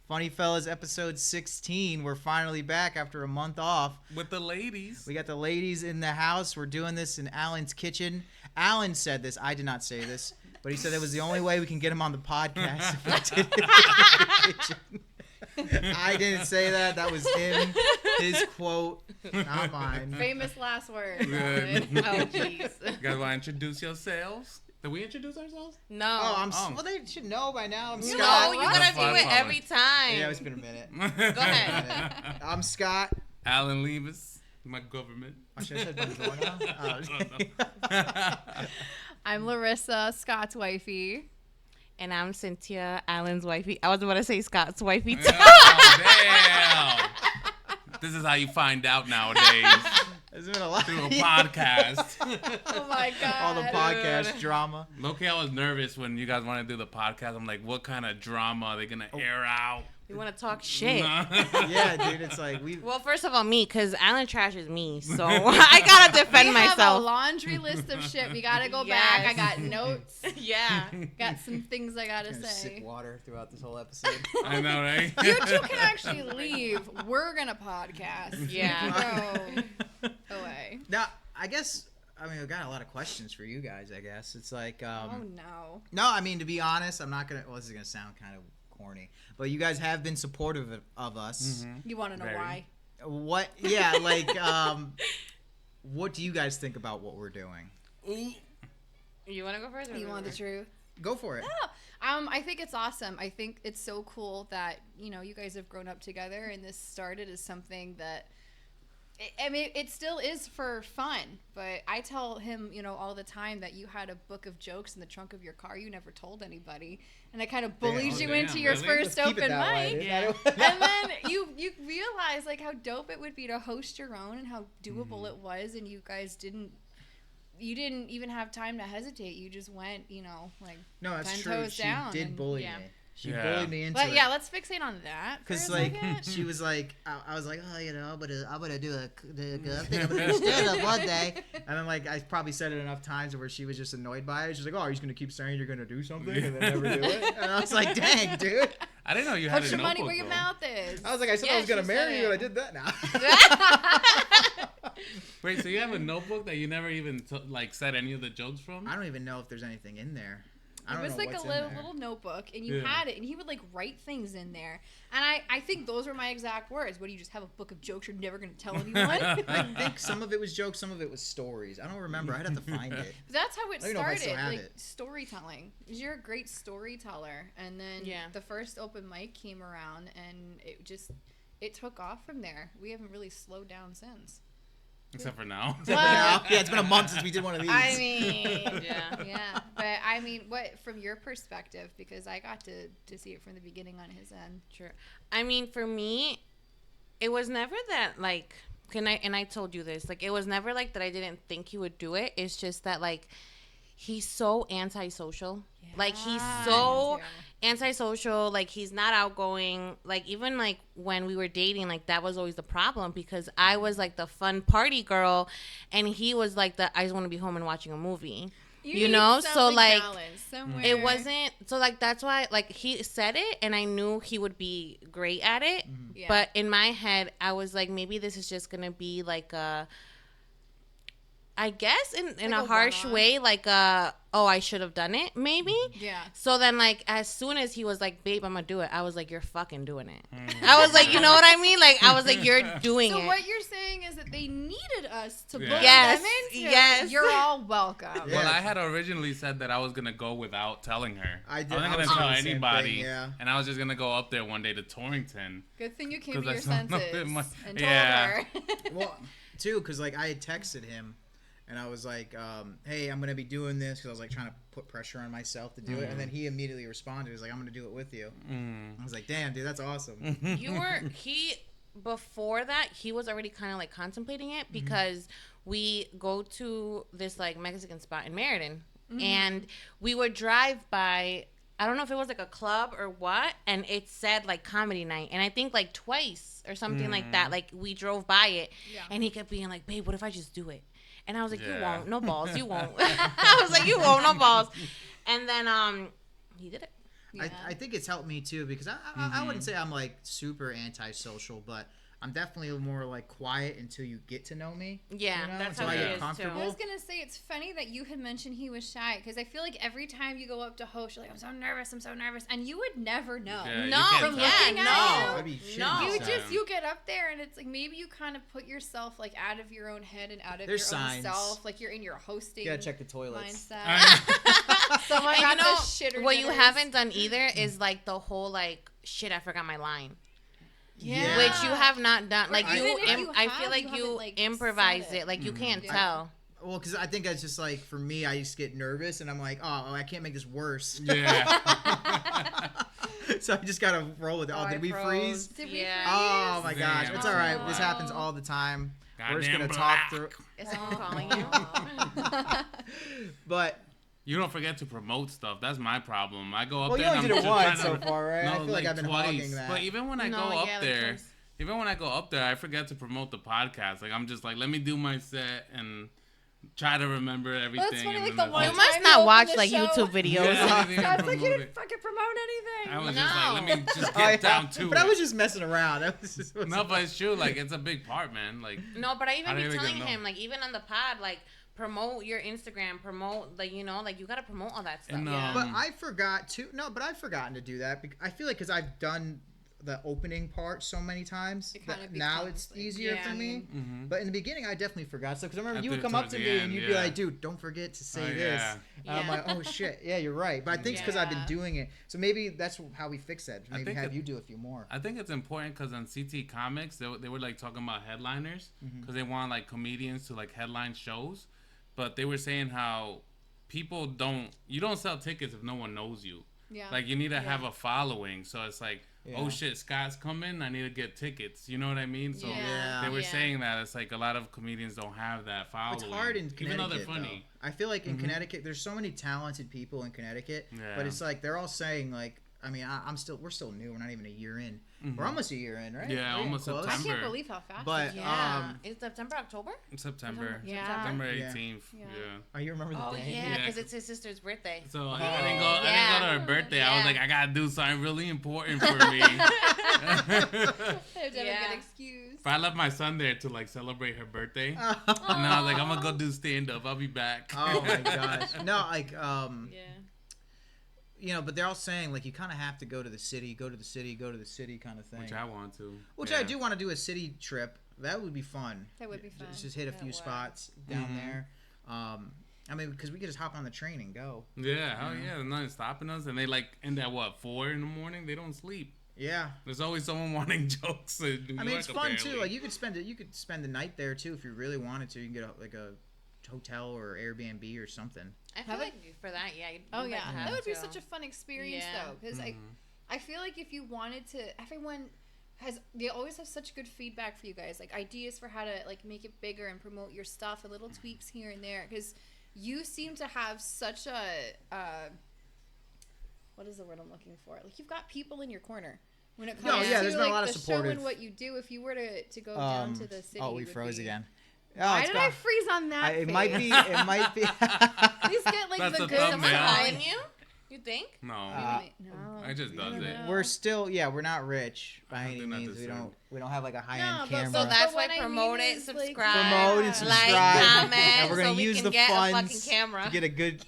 Funny Fellas episode 16. We're finally back after a month off. With the ladies. We got the ladies in the house. We're doing this in Allan's kitchen. Allan said this. I did not say this. But he said it was the only way we can get him on the podcast if we did it in the kitchen. I didn't say that. That was him. His quote, not mine. Famous last words. Good. Oh, jeez. You guys want to introduce yourselves? Did we introduce ourselves? No. Well, they should know by now. I'm You Scott. know, you gotta do it every time. Yeah, it's been a minute. Go ahead. I'm Scott. Allan Levis, my government. Oh, should I say Bonjour now? I'm Larissa, Scott's wifey. And I'm Cynthia, Allan's wifey. I was about to say Scott's wifey too. Oh, damn. This is how you find out nowadays. There's been a lot. Through a podcast. Oh my god. All the podcast drama. Low-key, I was nervous when you guys wanted to do the podcast. I'm like, what kind of drama are they going to air out? We want to talk shit. Yeah, dude, it's like we. Well, first of all, me, because Allan trashes me, so I gotta defend we have myself. a laundry list of shit. We gotta go back. I got notes. Yeah. Got some things I gotta Gonna say. sip water throughout this whole episode. I know, right? You two can actually leave. We're gonna podcast. Yeah. Go away. Now, I guess. I mean, I've got a lot of questions for you guys. I guess it's like. Oh no. No, I mean, to be honest, I'm not gonna. Well, this is gonna sound kind of corny, but you guys have been supportive of us. You want to know why? What? Yeah, like, what do you guys think about what we're doing? You want to go first? You want the truth? Go for it. No. I think it's awesome. I think it's so cool that, you know, you guys have grown up together and this started as something that, I mean, it still is for fun, but I tell him, you know, all the time that you had a book of jokes in the trunk of your car you never told anybody, and I kind of bullied you into your first open mic. Yeah. And then you realize like how dope it would be to host your own and how doable it was, and you guys didn't even have time to hesitate. You just went, you know, like No, that's 10 true. toes She down did and- bully yeah. me. She bullied me into But it. yeah, let's fixate on that. Because, for a like, second. she was like, I was like, oh, you know, I'm gonna do I think I'm gonna do stand-up one day. And then, like, I probably said it enough times where she was just annoyed by it. She's like, oh, are you just gonna keep saying you're gonna do something and then never do it? And I was like, dang, dude. I didn't know you had Put a your notebook, money where your though. mouth is. I was like, I said I was gonna marry you, and I did that now. Wait, so you have a notebook that you never even said any of the jokes from? I don't even know if there's anything in there. I It don't was know like what's a in there. little notebook, and you had it, and he would like write things in there. And I think those were my exact words. What do you just have a book of jokes you're never gonna tell anyone? I think some of it was jokes, some of it was stories. I don't remember. I'd have to find it. That's how it I don't know if I started, still have like it. storytelling. You're a great storyteller, and then the first open mic came around, and it took off from there. We haven't really slowed down since. Except for now. Yeah, it's been a month since we did one of these. I mean, yeah. But I mean, what from your perspective? Because I got to see it from the beginning on his end. Sure. I mean, for me, it was never that, like, and I told you this, like, it was never like that I didn't think he would do it. It's just that, like, he's so antisocial. Yeah, like, he's so antisocial. Like, he's not outgoing. Like, even, like, when we were dating, like, that was always the problem because I was, like, the fun party girl, and he was, like, I just want to be home and watching a movie. You know? So, like, it wasn't... So, like, that's why, like, he said it, and I knew he would be great at it. Mm-hmm. Yeah. But in my head, I was like, maybe this is just going to be, like, I guess in a harsh way, like, oh, I should have done it, maybe. Yeah. So then, like, as soon as he was like, babe, I'm going to do it, I was like, you're fucking doing it. I was like, you know what I mean? Like, I was like, you're doing it. So what you're saying is that they needed us to book them into Yes. You're all welcome. Yeah. Well, I had originally said that I was going to go without telling her. I did. I wasn't going to tell anybody. Thing, yeah. And I was just going to go up there one day to Torrington. Good thing you came to your senses and told Yeah. her. Well, too, because, like, I had texted him. And I was like, hey, I'm going to be doing this because I was like trying to put pressure on myself to do it. And then he immediately responded. He was like, I'm going to do it with you. I was like, damn, dude, that's awesome. Before that, he was already kind of like contemplating it because we go to this like Mexican spot in Meriden. And we would drive by, I don't know if it was like a club or what, and it said like comedy night. And I think like twice or something like that, like we drove by it. Yeah. And he kept being like, babe, what if I just do it? And I was like, you won't. No balls. You won't. I was like, you won't. No balls. And then he did it. Yeah. I think it's helped me too because I wouldn't say I'm like super antisocial, but I'm definitely more like quiet until you get to know me. Yeah, that's until how I it get is, comfortable. I was gonna say it's funny that you had mentioned he was shy because I feel like every time you go up to host, you're like, I'm so nervous, and you would never know. Yeah, you No, can't From tell. looking at No, you, I'd be shitting No. You myself. you get up there and it's like maybe you kind of put yourself like out of your own head and out of There's your signs. own self, like you're in your hosting You gotta check the toilets. mindset. Someone And got you know, the shitter what you jitters. haven't done either is like the whole like shit. I forgot my line. Yeah. Which you have not done. Or Like even if you I have, feel like you you haven't, like, improvise said it. it. Like you can't Yeah. tell. Well, because I think that's just like for me, I just get nervous and I'm like, oh, I can't make this worse. Yeah. So I just gotta roll with it. Oh, I did we froze. freeze? Did we Yeah. Oh freeze? my gosh, Damn. it's all right. This Oh. happens all the time. We're just Goddamn gonna black. talk through. Is someone calling you? But You don't forget to promote stuff. That's my problem. I go up well, you there. only and did I'm it just once trying so to- far, right? I No, feel like I've been twice. hogging that. But even when I No, go yeah, up like there, twice. even when I go up there, I forget to promote the podcast. Like I'm just like, let me do my set and try to remember everything. funny, and like, then the one You that's time it. must you not open watch the like show- YouTube videos. Yeah, I didn't God's like, you promote didn't it. fucking promote anything. I was just like, let me just Oh, get yeah. down to But it. I was just messing around. That was just No, but it's true. Like it's a big part, man. Like No, but I even How do be they telling gonna know? him, like, even on the pod, like, promote your Instagram, promote, like, you know, like, you gotta promote all that stuff. And, Yeah. But I forgot to. No, but I've forgotten to do that. I feel like because I've done the opening part so many times It kinda that now becomes, it's like, easier yeah. for me. Mhm. But in the beginning, I definitely forgot stuff because I remember I you did would come up towards to the me and end, you'd be yeah. like, "Dude, don't forget to say Oh, this." yeah. And I'm Yeah. like, "Oh shit, yeah, you're right." But I think it's because I've been Yeah. doing it. So maybe that's how we fix that. I Maybe think have it- you do a few more. I think it's important because on CT Comics, they were like talking about headliners because they want like comedians to like headline shows. But they were saying how you don't sell tickets if no one knows you. Yeah. Like you need to have a following. So it's like, Yeah. oh shit, Scott's coming. I need to get tickets. You know what I mean? So Yeah. they were Yeah. saying that it's like a lot of comedians don't have that following. It's hard in Connecticut. even though they're funny. Though. I feel like in Connecticut, there's so many talented people in Connecticut, Yeah. but it's like they're all saying like, I mean, we're still new. We're not even a year in. We're almost a year in, right? Yeah, We're getting almost close. I September. can't believe how fast. But Yeah. It's September, October? September. Yeah. September Yeah. 18th. Yeah. Yeah. Oh, you remember the Oh, day? yeah, Yeah. because it's his sister's birthday. So I Oh. didn't go to her birthday. I was Yeah. like, I gotta do something really important for me. I have to have a Yeah. good excuse. If I left my son there to like celebrate her birthday, and I was like, I'm gonna go do stand up. I'll be back. Oh my gosh. No, like Yeah. you know, but they're all saying like you kind of have to go to the city kind of thing. Which I want to. Which Yeah. I do want to do a city trip. That would be fun. That would be fun. Just hit a That few would. spots down Mhm. there. I mean, because we could just hop on the train and go. Yeah, hell yeah. There's nothing stopping us. And they like end at what, 4 in the morning? They don't sleep. Yeah. There's always someone wanting jokes. In New I mean, York, it's fun apparently. too. Like you could spend the night there too if you really wanted to. You can get a hotel or Airbnb or something. I feel Have like for that, yeah. Oh you'd yeah, like to that have would be to. such a fun experience Yeah. though, because I feel like if you wanted to, everyone they always have such good feedback for you guys, like ideas for how to like make it bigger and promote your stuff and little tweaks here and there, because you seem to have such a what is the word I'm looking for? Like you've got people in your corner. When it comes yeah, to there's been a like lot of the supportive- showing what you do, if you were to go down to the city, Oh, we it would froze be- again. Why it's did gone. I freeze on that? It face? might be. It might be. Please get like That's the a good Someone thumbnail. calling you? You think? No. no. I just does it. We're still. Yeah, we're not rich by any do not means. deserve. We don't have like a high No, end but camera. so So that's what why I promote mean it, is, like, subscribe, Promote and like, subscribe. comment, And we're gonna so we use can the get a fucking funds camera. to get a good.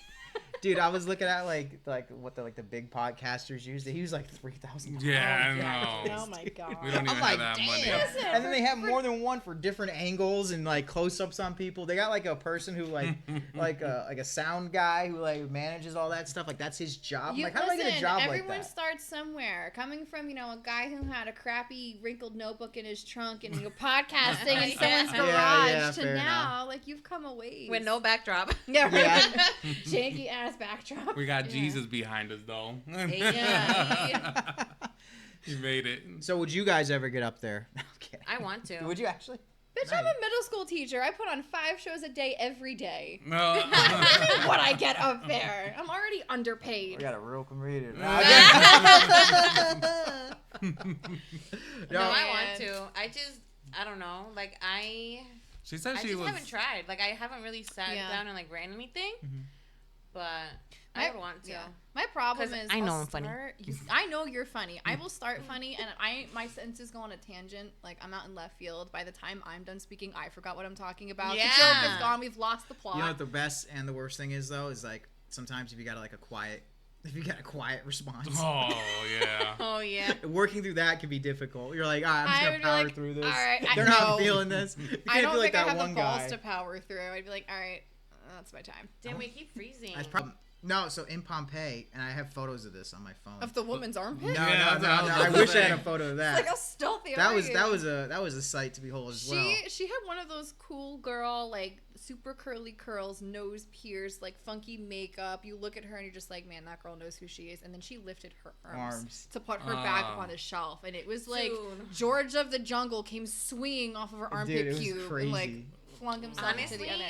Dude, I was looking at like what the big podcasters use. They use like $3,000. Yeah, I know. Oh my god. We don't even I'm have like, that money. damn. Listen, And then they have more than one for different angles and like close-ups on people. They got like a person who like like a sound guy who like manages all that stuff. Like that's his job. I'm like, how do I get a job like everyone that? starts somewhere. Coming from, a guy who had a crappy wrinkled notebook in his trunk and podcasting in someone's Yeah. garage Yeah, to fair now, like you've come a ways. With no backdrop. yeah, Yeah. right. Janky ass backdrop. We got Jesus behind us though. Yeah. He made it. So would you guys ever get up there? No, I'm kidding. I want to. Would you actually? Bitch, I'm a middle school teacher. I put on 5 shows a day every day. No. What I get up there? I'm already underpaid. We got a real comedian. No, No, I want to. I don't know. Like, She said I she just was. haven't tried. Like, I haven't really sat Yeah. down and, like, ran anything. but I would want to. Yeah. My problem 'Cause is I know I'll I'm funny. I know you're funny. I will start funny, and my sentences go on a tangent. Like, I'm out in left field. By the time I'm done speaking, I forgot what I'm talking about. Yeah. The joke is gone. We've lost the plot. You know what the best and the worst thing is though is like sometimes if you got a quiet response. Oh yeah. Oh yeah. Working through that can be difficult. You're like, I'm just I gonna would be power like, through this. all right, They're not feeling this. You can't I don't be like think I that have one the balls guy. to power through. I'd be like, all right, that's my time. Damn, we keep freezing. That's probably no. So in Pompeii, and I have photos of this on my phone. Of the woman's armpit? No, Yeah, no. that's what I I was wish I saying. had a photo of that. It's like a stealthy that was argument. that was a sight to behold as well. She had one of those cool girl, like, super curly curls, nose pierced, like, funky makeup. You look at her and you're just like, man, that girl knows who she is. And then she lifted her arms. To put her back up on the shelf. And it was like Dude. George of the Jungle came swinging off of her armpit Dude, it was cube crazy. and, like, flung himself into Honestly, the other.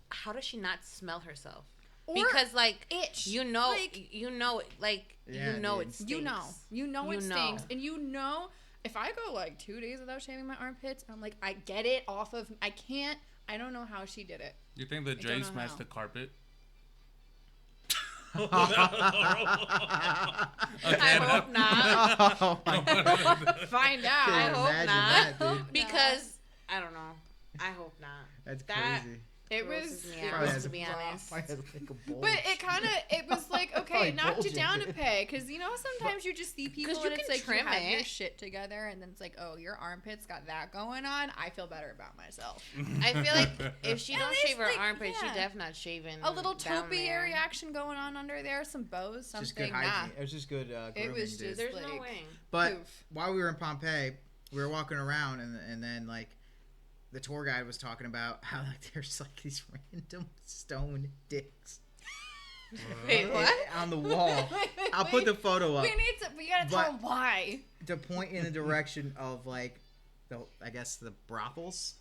how does she not smell herself? Or Because like itch. you know, Like, you know, like Yeah, you know dude. it stinks. you know You it know. stinks. And you know, if I go, like, 2 days without shaving my armpits, I'm like, I get it off of, I don't know how she did it. You think the don't Dre know smashed how. the carpet? I hope not. Oh my God. Find out. Can't I hope imagine not. that, dude. Because I don't know. I hope not. That's That- crazy. It grosses was, me it out, Probably was has to be a- honest. probably has like a bulge. but it was like, okay, Probably it knocked you bulging, down a dude. peg, because, you know, sometimes you just see people you and it's can like, trim you have your it. shit together, and then it's like, oh, your armpits got that going on. I feel better about myself. I feel like if she At don't least, shave her like, armpits, yeah. she definitely not shaving. A little down topiary there. action going on under there, some bows, just good something. Nah. hygiene. It was just good grooming, was dude. just- There's no like- way. But Poof. while we were in Pompeii, we were walking around, and then like the tour guide was talking about how like there's like these random stone dicks Wait, what? on the wall. I'll put the photo up We gotta tell them why. to point in the direction of like I guess the brothels.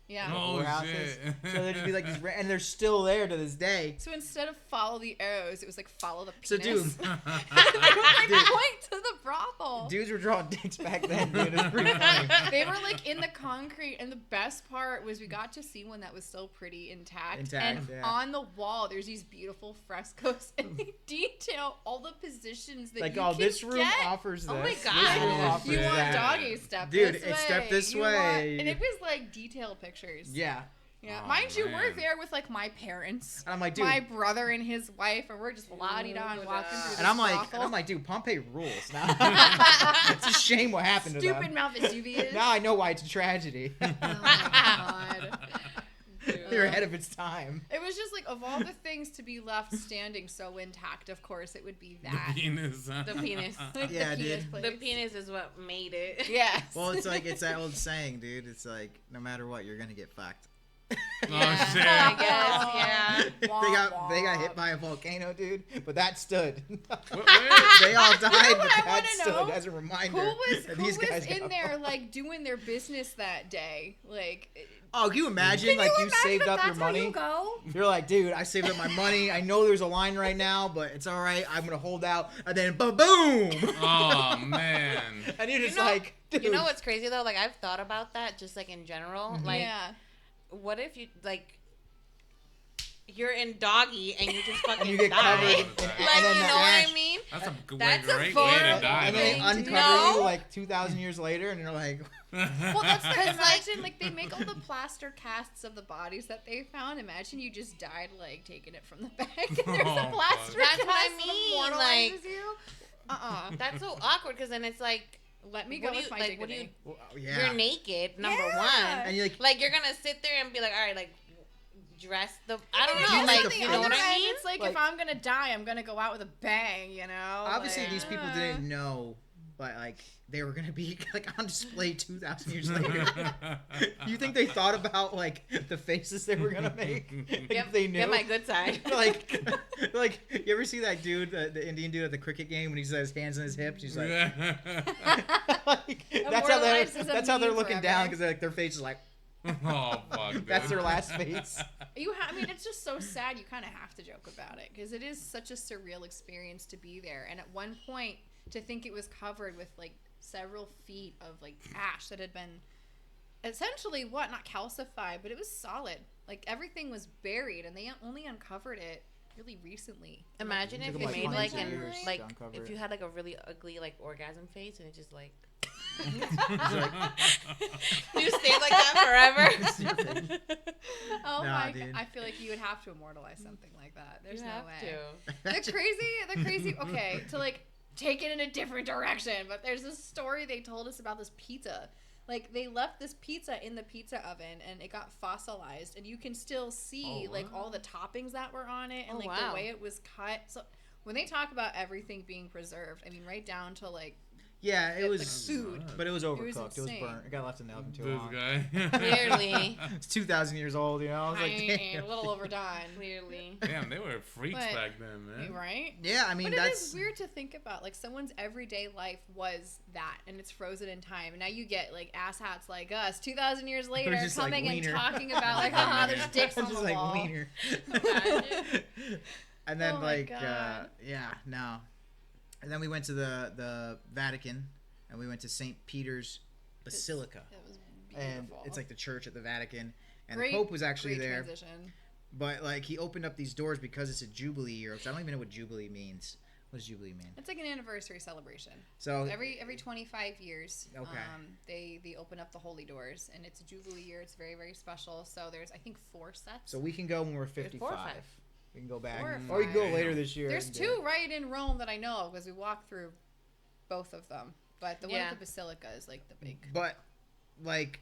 Yeah. Oh, warehouses. shit. So there'd be like these, and they're still there to this day. So instead of follow the arrows, it was like follow the So penis. dude, It was like Dude. point to the brothel. dudes were drawing dicks back then, dude. It was pretty funny. They were like in the concrete, and the best part was we got to see one that was still pretty intact. And yeah. on the wall, there's these beautiful frescoes, and they detail all the positions that Like, you oh, can this room get. offers this. Oh my This God. room Oh, offers You want that. doggy step Dude, this it's way. step this You way. and it was like detailed pictures. Yeah. Yeah. Oh, Mind you, we're man. there with like my parents, And I'm like, dude. my brother and his wife, and we're just la-di-da and walking through this And I'm brothel. like, dude, Pompeii rules. Now, it's a shame what happened to Stupid them. Mount Vesuvius. Now I know why it's a tragedy. Oh my god. They're ahead of its time. It was just like, of all the things to be left standing so intact, of course it would be The that. penis. Huh? The penis. Like Yeah, the penis dude. place. The penis is what made it. Yes. Well, it's like it's that old saying, dude. It's like no matter what, you're gonna get fucked. Yeah, shit. I guess, yeah. they got hit by a volcano, dude. But that stood. Where- They all died, You know but what I that wanna stood know? as a reminder. Who was that these guys in got there fucked. like doing their business that day? Like, Oh, can you imagine? can Like you you imagine saved if up your that's how money. you go? You're like, dude, I saved up my money. I know there's a line right now, but it's all right. I'm gonna hold out, and then boom. Oh man. And you're just You know- like, dude. You know what's crazy though? Like I've thought about that just like in general. Like Yeah. what if you like you're in doggy and you just fucking And you get die? covered in- Like and then you the know what ash. I mean? That's a That's a great way far- to die. And then they thing though. to uncover No. you like 2,000 years later, and you're like, Well, that's like, imagine like they make all the plaster casts of the bodies that they found. Imagine you just died like taking it from the bag, and there's Oh, a plaster That's cast what I that mean, immortalizes like- you. That's so awkward because then it's like Let me what go do with you- my like, what do dignity. well, yeah. you're naked, number Yeah. one. And you're like, Like you're gonna sit there and be like, all right, like dress the I don't But know, on like the you know other what I end, mean? It's like, Like- if I'm gonna die, I'm gonna go out with a bang, you know? obviously Like, these people didn't know, but like they were gonna be like on display 2,000 years later. You think they thought about like the faces they were gonna make? Like, Get, if they knew. get my good side. like you ever see that dude, the Indian dude at the cricket game when he's got his hands on his hips? He's like, like Immortalized that's as a how they're meme looking forever. down because like their face is like Oh fuck. Dude. that's their last face. I mean, it's just so sad. You kind of have to joke about it because it is such a surreal experience to be there. And at one point, to think it was covered with like several feet of like ash that had been essentially not calcified, but it was solid. Like everything was buried, and they only uncovered it really recently. Imagine if Took you him, made like, like hundreds of an years to like uncover if it. you had like a really ugly like orgasm face and it just like It's like, you stay like that forever. Oh Nah, my dude. god! I feel like you would have to immortalize something like that. There's You no have way. to. The crazy. Okay, to like take it in a different direction. But there's this story they told us about this pizza. Like they left this pizza in the pizza oven and it got fossilized, and you can still see like all the toppings that were on it and Oh, like wow. the way it was cut. So when they talk about everything being preserved, I mean right down to like yeah, it was food. but it was overcooked. It was insane. burnt. It got left in the oven too This long. guy. Clearly. It's 2,000 years old, you know. I was like, a damn. little overdone. Clearly. Damn, they were freaks But- back then, man. Right? Yeah, I mean But it that's is weird to think about. Like someone's everyday life was that, and it's frozen in time. And now you get like asshats like us, 2,000 years later, just like coming and Wiener. talking about like, ah, there's dicks on just the like wall. wiener. Imagine. And then Oh my God. yeah, no. And then we went to the Vatican, and we went to St. Peter's Basilica, It was and beautiful. it's like the church at the Vatican, and Great- the Pope was actually great there. Transition. But like he opened up these doors because it's a Jubilee year, which I don't even know what Jubilee means. What does Jubilee mean? It's like an anniversary celebration. So Every 25 years, Okay. they open up the holy doors, and it's a Jubilee year. It's very, very special. So there's I think 4 sets. so we can go when we're There's 55. 4 or 5. We can go back, 4 or or we can go 5. later this year. There's and 2 right in Rome that I know of because we walked through both of them. But the one Yeah. at the Basilica is like the big. But like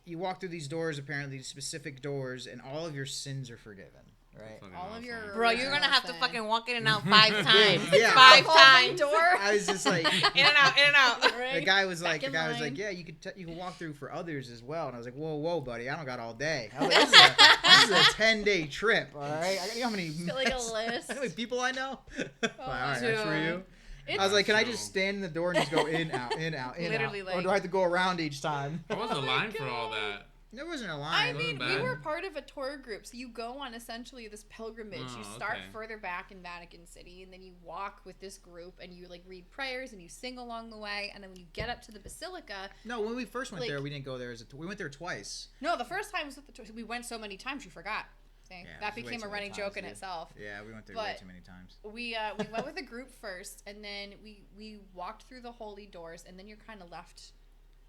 you walk through these doors, apparently these specific doors, and all of your sins are forgiven, right? Fucking All of awesome. your- Bro, you're gonna have to Thing. fucking walk in and out 5 times. Yeah. 5 Revolving times. door. I was just like, In and out, in and out. the guy was Back like, in line. yeah, you can walk through for others as well, and I was like, whoa, buddy, I don't got all day. I was like, this is a 10-day trip, all right? You know how many Got, like, a list. how many people I know? Like, all right, that's for Dude. you. It's, I was like, can I True. just stand in the door and just go in, out, in, out, in, Literally, out? like- Or do I have to go around each time? What was the Oh my line for all God. that? There wasn't a I line. mean, bad. we were part of a tour group, so you go on essentially this pilgrimage. You Oh, start okay. further back in Vatican City, and then you walk with this group, and you like read prayers, and you sing along the way. And then when you get up to the Basilica, No, when we first went Like- there, we didn't go there as a tour. We went there twice. no, the first time was with the tour. We went so many times, you forgot. See? Yeah, That it was way became too a many running times, joke in dude. itself. Yeah, we went there way But- too many times. We went with a group first, and then we walked through the holy doors, and then you're kind of left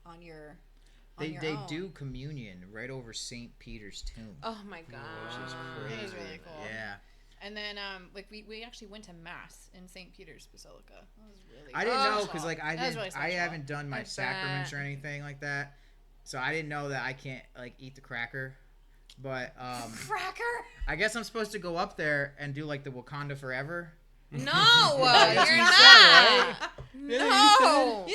on your. They own. do communion right over St. Peter's tomb. Oh my Which is god. crazy. It was really cool. Yeah. And then like we actually went to mass in St. Peter's Basilica. That was really. I didn't know special. because like That was really I special. haven't done my I sacraments bet. or anything like that, so I didn't know that I can't like eat the cracker. But Cracker. I guess I'm supposed to go up there and do like the Wakanda Forever. No, That's you're what you not. said, No.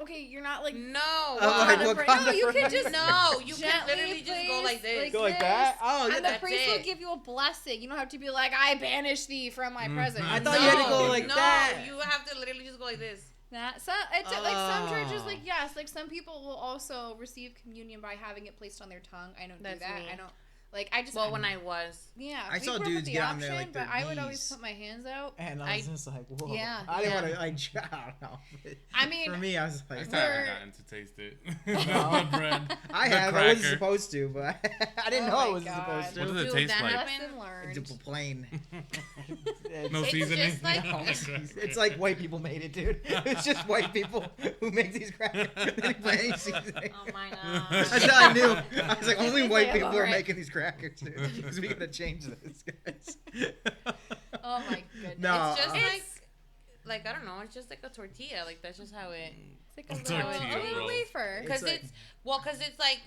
Okay, you're not like. No. like, Wakanda Wakanda no, you can Forever. just No, you can gently literally just go place, like this. Go like that? Oh, yeah, And the that's priest will it. give you a blessing. You don't have to be like, I banish thee from my presence. I thought you had to go like no, that. you have to literally just go like this. That so it's like some churches Oh. like yes, like some people will also receive communion by having it placed on their tongue. I don't That's do that. me. I don't like I just Well, when I was. yeah. I we saw grew up with dudes the get on there, option, like, their but I would always knees. put my hands out. And I was I- just like, whoa. Yeah, I didn't yeah. want to like. I don't know. I mean, for me, I was I like, still haven't We're- gotten to taste it. No. The bread. I the have. I wasn't cracker. supposed to, but I didn't Oh know I my wasn't God. supposed What to. does it Dude, taste that like? happened. lesson learned. It's plain. No It's seasoning. just like- No, it's like white people made it, dude. It's just white people who make these crackers. They didn't put any seasoning. Oh my That's god. how I knew. I was like, only It's white like, people are alright. making these crackers, dude. Because we gotta change this, guys. Oh my goodness. No, It's just It's- like I don't know. It's just like a tortilla. Like that's just how it. It's like A a little, tortilla, a little bro. wafer. It's Because like- it's like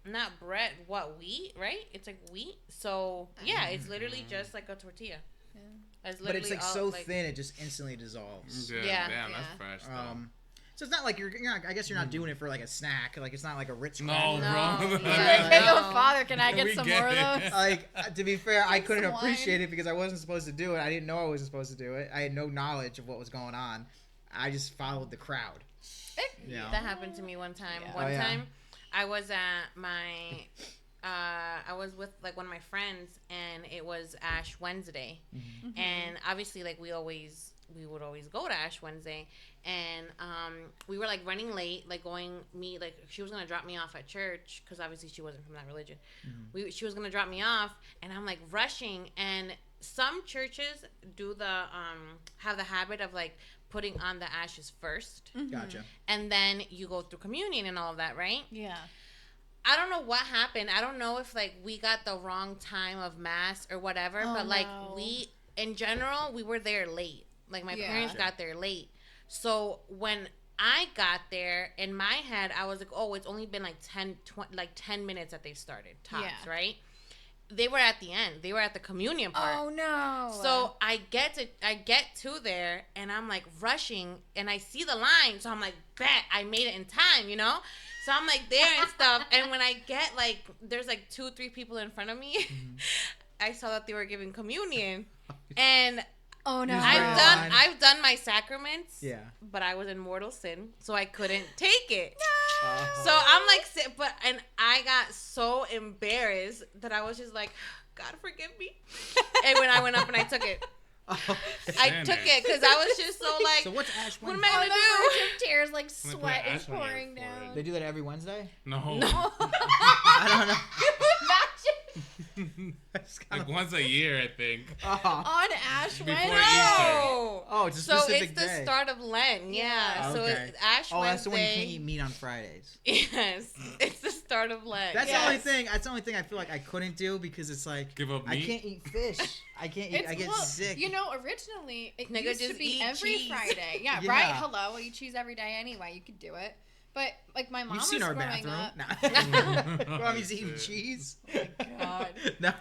not bread. What wheat? Right? It's like wheat. So yeah, it's literally just like a tortilla. Yeah. It's But it's literally like all, so thin, it just instantly dissolves. Yeah, Yeah. damn, that's Yeah. fresh. Though. So it's not like you're not, I guess you're not doing it for like a snack. Like it's not like a Ritz No, cracker. bro. No, You're yeah. like, hey, No. yo, father, can I get We some get more of it. those? Like to be fair, I Like couldn't some appreciate wine. it because I wasn't supposed to do it. I didn't know I wasn't supposed to do it. I had no knowledge of what was going on. I just followed the crowd. You know? That happened to me one time. Yeah. One Oh, yeah. time, I was at my I was with like one of my friends, and it was Ash Wednesday, and obviously like we would always go to Ash Wednesday, and we were like running late, like she was gonna drop me off at church because obviously she wasn't from that religion. She was gonna drop me off, and I'm like rushing, and some churches do have the habit of like putting on the ashes first, Gotcha. and then you go through communion and all of that, right? Yeah. I don't know what happened. I don't know if like we got the wrong time of mass or whatever, but like we in general we were there late. Like my parents got there late. So when I got there, in my head I was like, oh, it's only been like 10 minutes that they've started tops, right? They were at the end. They were at the communion part. Oh no. So I get to there, and I'm like rushing, and I see the line, so I'm like, bet I made it in time, you know? So I'm like there and stuff, and when I get like, there's like 2-3 people in front of me, I saw that they were giving communion, and oh no, I've done my sacraments, but I was in mortal sin, so I couldn't take it. So I'm like, and I got so embarrassed that I was just like, God forgive me. And when I went up and I took it. I took it because I was just so like, so what's Ash Wednesday? What am I gonna do? Tears, like sweat is pouring down. They do that every Wednesday? No. I don't know. Like once a year, I think. On Ash Before Wednesday. Easter. Oh, it's a specific day. So it's the start of Lent, yeah. So it's Ash Wednesday. Oh, that's the one you can't eat meat on Fridays. Yes, it's the start of Lent. That's the only thing. That's the only thing I feel like I couldn't do because it's like give up meat? I can't eat fish. I can't eat. I get sick. You know, originally it Nigga, used just to be eat every cheese. Friday. Yeah, Yeah. right. Hello, I eat cheese every day anyway. You could do it. But like my mom You've was seen our growing bathroom. up. Mommy's eating cheese. Oh my God. No,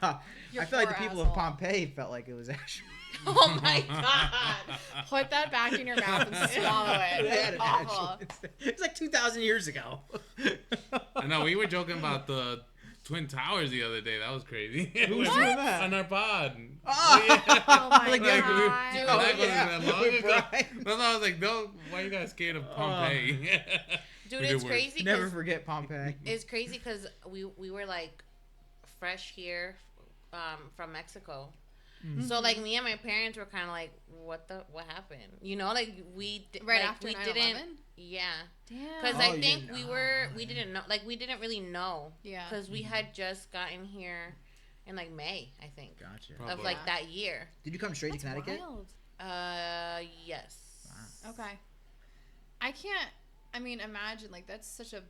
Your I feel like the poor people of asshole. Pompeii felt like it was actually. Oh my God. Put that back in your mouth and swallow it. They had It's an awful. actual- It's like 2,000 years ago. I know, we were joking about the Twin Towers the other day. That was crazy. Who was doing that? On our pod. Oh, Oh my Like, God. oh, That wasn't yeah. that long With ago. Brian. No, I was like, no, why you guys scared of Pompeii? Dude, We it's did worse. crazy. Never 'cause forget Pompeii. It's crazy because we were like fresh here from Mexico. So like me and my parents were kind of like, what happened? You know, like Right like, after we 9/11? didn't. Yeah. Damn. Because Oh, I you think didn't we know. didn't know, like we didn't really know. Yeah. Because we had just gotten here in like May, I think, Gotcha. Probably. of like that year. Did you come straight That's to Connecticut? wild. Yes. Wow. Okay. I can't, imagine, like, that's such a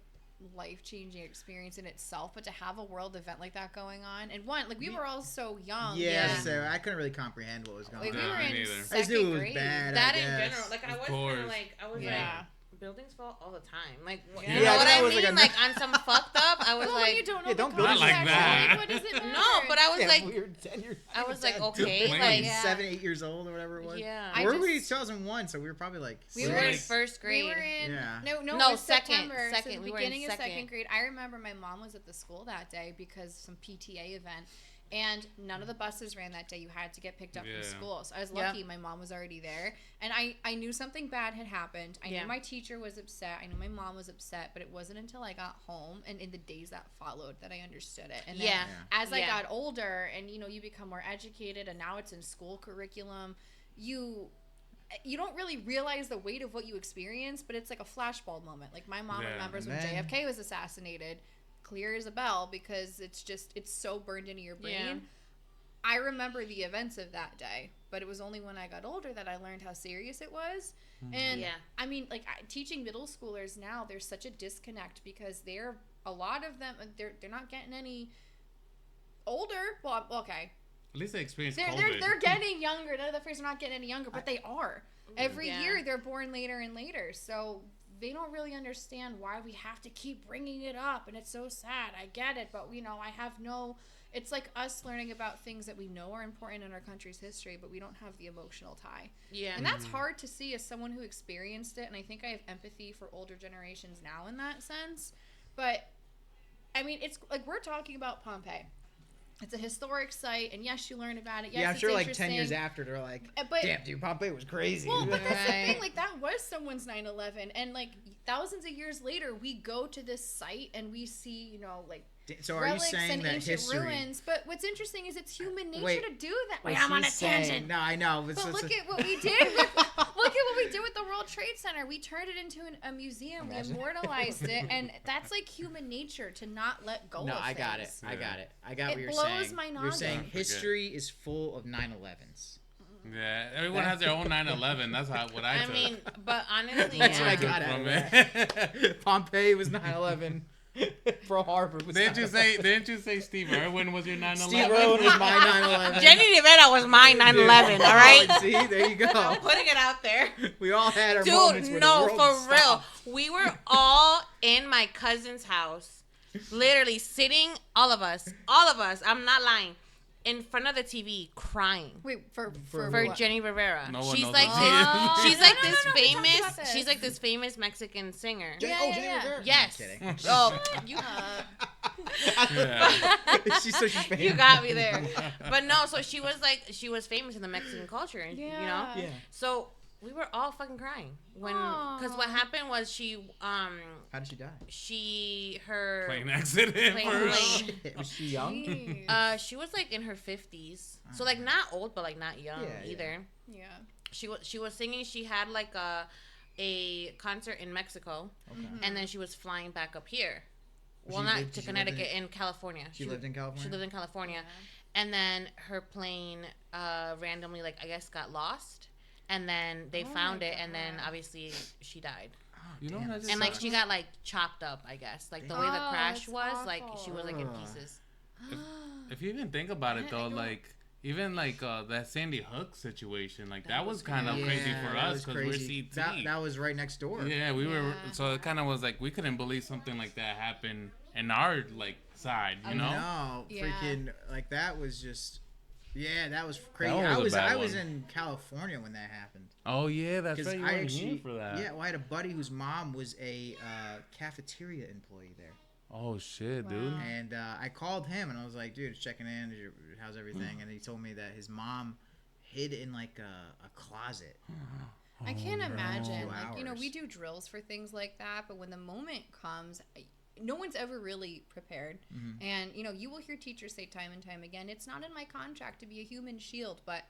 life-changing experience in itself, but to have a world event like that going on, and like, we were all so young. Yeah, Yeah. so I couldn't really comprehend what was going Like, we on. were me in neither. I just knew second it was grade. bad. That I in guess. general, like I Of was kind course. of like, I was Yeah. like, buildings fall all the time. Like, Yeah. you Yeah, know what that I was mean? like a- Like on some fucked up, I was Well, when like, you don't know Yeah, the don't build Not like context, that. like, what does it matter? no, but I was Yeah, like, we were 10 years. I was like, 10. okay, planes. like, Yeah. 7, 8 years old or whatever it was. yeah. I Where were we? just- 2001, so we were probably like. We We were were in Like- first grade. We were in Yeah. no, No, it was second, September. second. So the We were in beginning of second second. grade. I remember my mom was at the school that day because some PTA event, and none of the buses ran that day. You had to get picked up Yeah. from school. So I was Yep. lucky. My mom was already there, and I knew something bad had happened. I Yeah. knew my teacher was upset. I knew my mom was upset, but it wasn't until I got home and in the days that followed that I understood it. And then Yeah. as I Yeah. got older, and you become more educated, and now it's in school curriculum, you don't really realize the weight of what you experience, but it's like a flashbulb moment. Like my mom Yeah. remembers when Man. JFK was assassinated, clear as a bell, because it's so burned into your brain. Yeah. I remember the events of that day, but it was only when I got older that I learned how serious it was. And Yeah. teaching middle schoolers now, there's such a disconnect because a lot of them, they're not getting any older. Well, okay, At least they experienced they're COVID. they're getting younger. None of the phrase are not getting any younger, but they are. Every Yeah. year they're born later and later, so they don't really understand why we have to keep bringing it up, and it's so sad. I get it, but I have no. It's like us learning about things that we know are important in our country's history, but we don't have the emotional tie. Yeah. And that's hard to see as someone who experienced it, and I think I have empathy for older generations now in that sense. But, it's like we're talking about Pompeii. It's a historic site, and yes, you learn about it. Yes, Yeah, I'm it's sure like 10 interesting. years after, they're like, But, damn, dude, Pompeii was crazy. well, but that's the Right. thing. Like, that was someone's 9/11. And, like, thousands of years later, we go to this site and we see, So are you relics saying and that ancient history? ruins. But what's interesting is it's human nature Wait, to do that. what Wait, I'm on a she's saying- tangent. No, I know. But look at what we did. With the World Trade Center. We turned it into a museum. Imagine. We immortalized it, and that's like human nature to not let go. No, of I got it. things. I got it. I got It what you're blows saying. my You're saying noggin. history is full of 9/11s. Yeah, everyone has their own 9/11. That's what I I took. mean, but honestly, That's what I yeah. got out From of it. Pompeii was 9/11. Pearl Harbor was Didn't 9/11. you say Steve Irwin was your 9/11? Steve Irwin was my 9/11. Jenny Rivera was my 9/11. All right. See, there you go. I'm putting it out there. We all had our moments Dude, where no, the world for real. stopped. We were all in my cousin's house, literally sitting, all of us, I'm not lying, in front of the TV crying. Wait, for For what? Jenny Rivera. No one she's knows like who this. she is. She's like No, this we talked famous. about this. She's like this famous Mexican singer. Yeah. Rivera. Yes. I'm kidding. Oh, you. Yeah. She's so she's famous. You got me there. But no, so she was famous in the Mexican culture, you know? Yeah. Yeah. So we were all fucking crying because what happened was How did she die? her Plane accident. plane- for real. plane- Was she young? Jeez. she was like in her 50s, so like not old but like not young Yeah, either. Yeah. She was singing. She had like a concert in Mexico, Okay. and then she was flying back up here. Well, She not lived- to she lived Connecticut, in California. She lived in California? She lived in California, Yeah. and then her plane randomly, like I guess, got lost, and then they Oh found my it, and then God. obviously she died. Oh, You know damn, what I that just And like sucks. she got like chopped up, I guess. Like the way the Oh, crash that's was, like she was like in awful. pieces. If you even think about it, though, like even like that Sandy Hook situation, like that was kind of crazy for that us was because we're crazy. CT. That was right next door. Yeah, we were. Yeah. So it kind of was like we couldn't believe something like that happened in our like side, you know? No, Yeah. freaking like that was just. Yeah, that was crazy. That was a bad I was one. in California when that happened. Oh yeah, that's Because right. You I weren't actually, here for that. yeah, well, I had a buddy whose mom was a cafeteria employee there, Oh shit, dude. Wow. and I called him and I was like, "Dude, just checking in. How's everything?" And he told me that his mom hid in like a closet. I can't imagine. Few Like, we hours. do drills for things like that, but when the moment comes, no one's ever really prepared. Mm-hmm. And, you will hear teachers say time and time again, it's not in my contract to be a human shield, but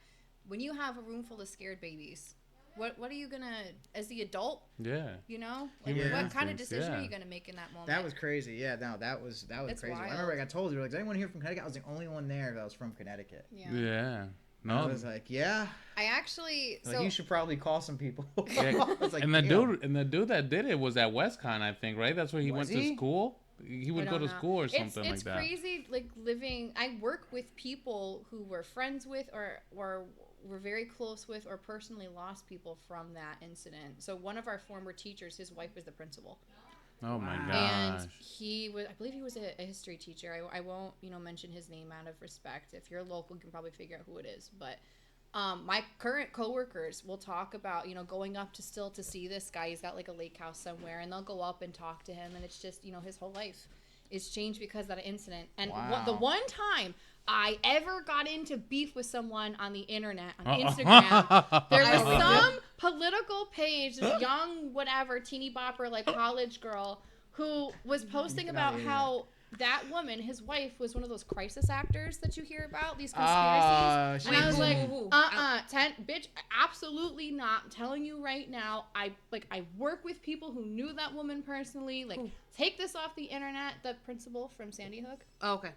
when you have a room full of scared babies, what are you going to, as the adult, Yeah. Like, Human what kind of instincts, decision are yeah. you going to make in that moment? That was crazy. Yeah, no, that was It's crazy. I wild. remember I told you, like, is anyone here from Connecticut? I was the only one there that was from Connecticut. Yeah. Yeah. And I No. was like, yeah. I actually, Like, so you should probably call some people. Yeah. I was like, And the damn. dude that did it was at WestCon, I think, right? That's where he Was went he? to school. He would I go don't to know. school or something it's like that. crazy, like living. I work with people who we're friends with, or we're very close with, or personally lost people from that incident. So one of our former teachers, his wife was the principal, Oh my Wow. gosh. and he was, I believe he was a history teacher. I won't, mention his name out of respect. If you're local, you can probably figure out who it is, but. My current coworkers will talk about, going up to see this guy. He's got like a lake house somewhere, and they'll go up and talk to him, and it's just, his whole life is changed because of that incident. And Wow. the one time I ever got into beef with someone on the internet, on Instagram, there was some political page, this young, whatever, teeny bopper, like college girl, who was posting Get about outta here. how that woman, his wife, was one of those crisis actors that you hear about, these conspiracies. She And I was like, who? bitch, absolutely not. I'm telling you right now, I work with people who knew that woman personally. Like, take this off the internet. The principal from Sandy Hook. Oh, okay.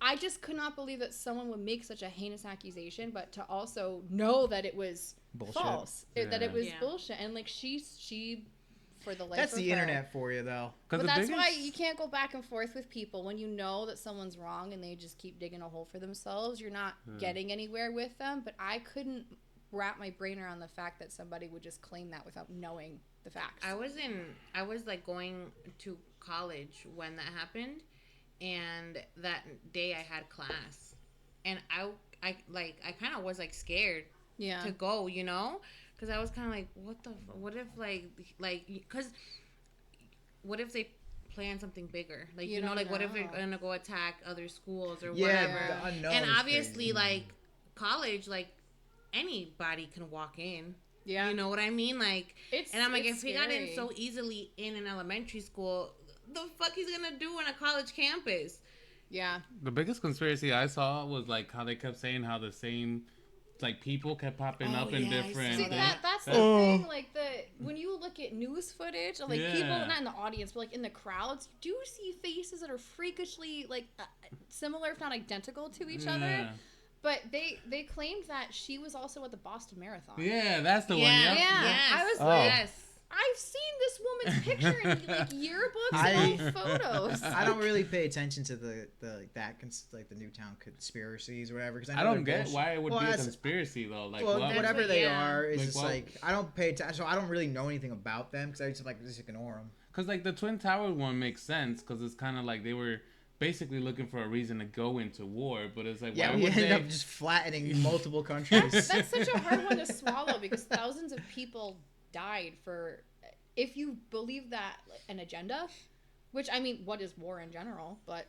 I just could not believe that someone would make such a heinous accusation, but to also know that it was Bullshit. false, that it Yeah. was Yeah. bullshit, and like she, for the life That's of the her- internet for you, though. But that's why you can't go back and forth with people when you know that someone's wrong and they just keep digging a hole for themselves. You're not getting anywhere with them. But I couldn't wrap my brain around the fact that somebody would just claim that without knowing the facts. I was like going to college when that happened, and that day I had class, and I kind of was like scared Yeah. to go, because I was kind of like, what if because what if they plan something bigger, like You don't what if they're know. gonna go attack other schools or Yeah, whatever, the unknown. and is obviously crazy. like college, like anybody can walk in. Yeah. You know what I mean? Like, It's, and I'm like, it's if we got in scary. so easily in an elementary school, the fuck he's gonna do on a college campus. Yeah. The biggest conspiracy I saw was like how they kept saying how the same like people kept popping up in different. See, things. that's the thing. Like when you look at news footage, of, like people Yeah. not in the audience, but like in the crowds, you do see faces that are freakishly like similar, if not identical, to each other. But they claimed that she was also at the Boston Marathon. Yeah, that's the one. Yeah. Yep. Yes. I was like, I've seen this woman's picture in like yearbooks and old photos. I don't really pay attention to the Newtown conspiracies or whatever. Because I don't get why it would be a conspiracy though. Like whatever they are, it's like, just like I don't pay attention. So I don't really know anything about them because I just ignore them. Because like the Twin Tower one makes sense because it's kind of like they were basically looking for a reason to go into war, but it's like why we would ended they up just flattening multiple countries. That's such a hard one to swallow because thousands of people died for, if you believe that, an agenda, which I mean, what is war in general? But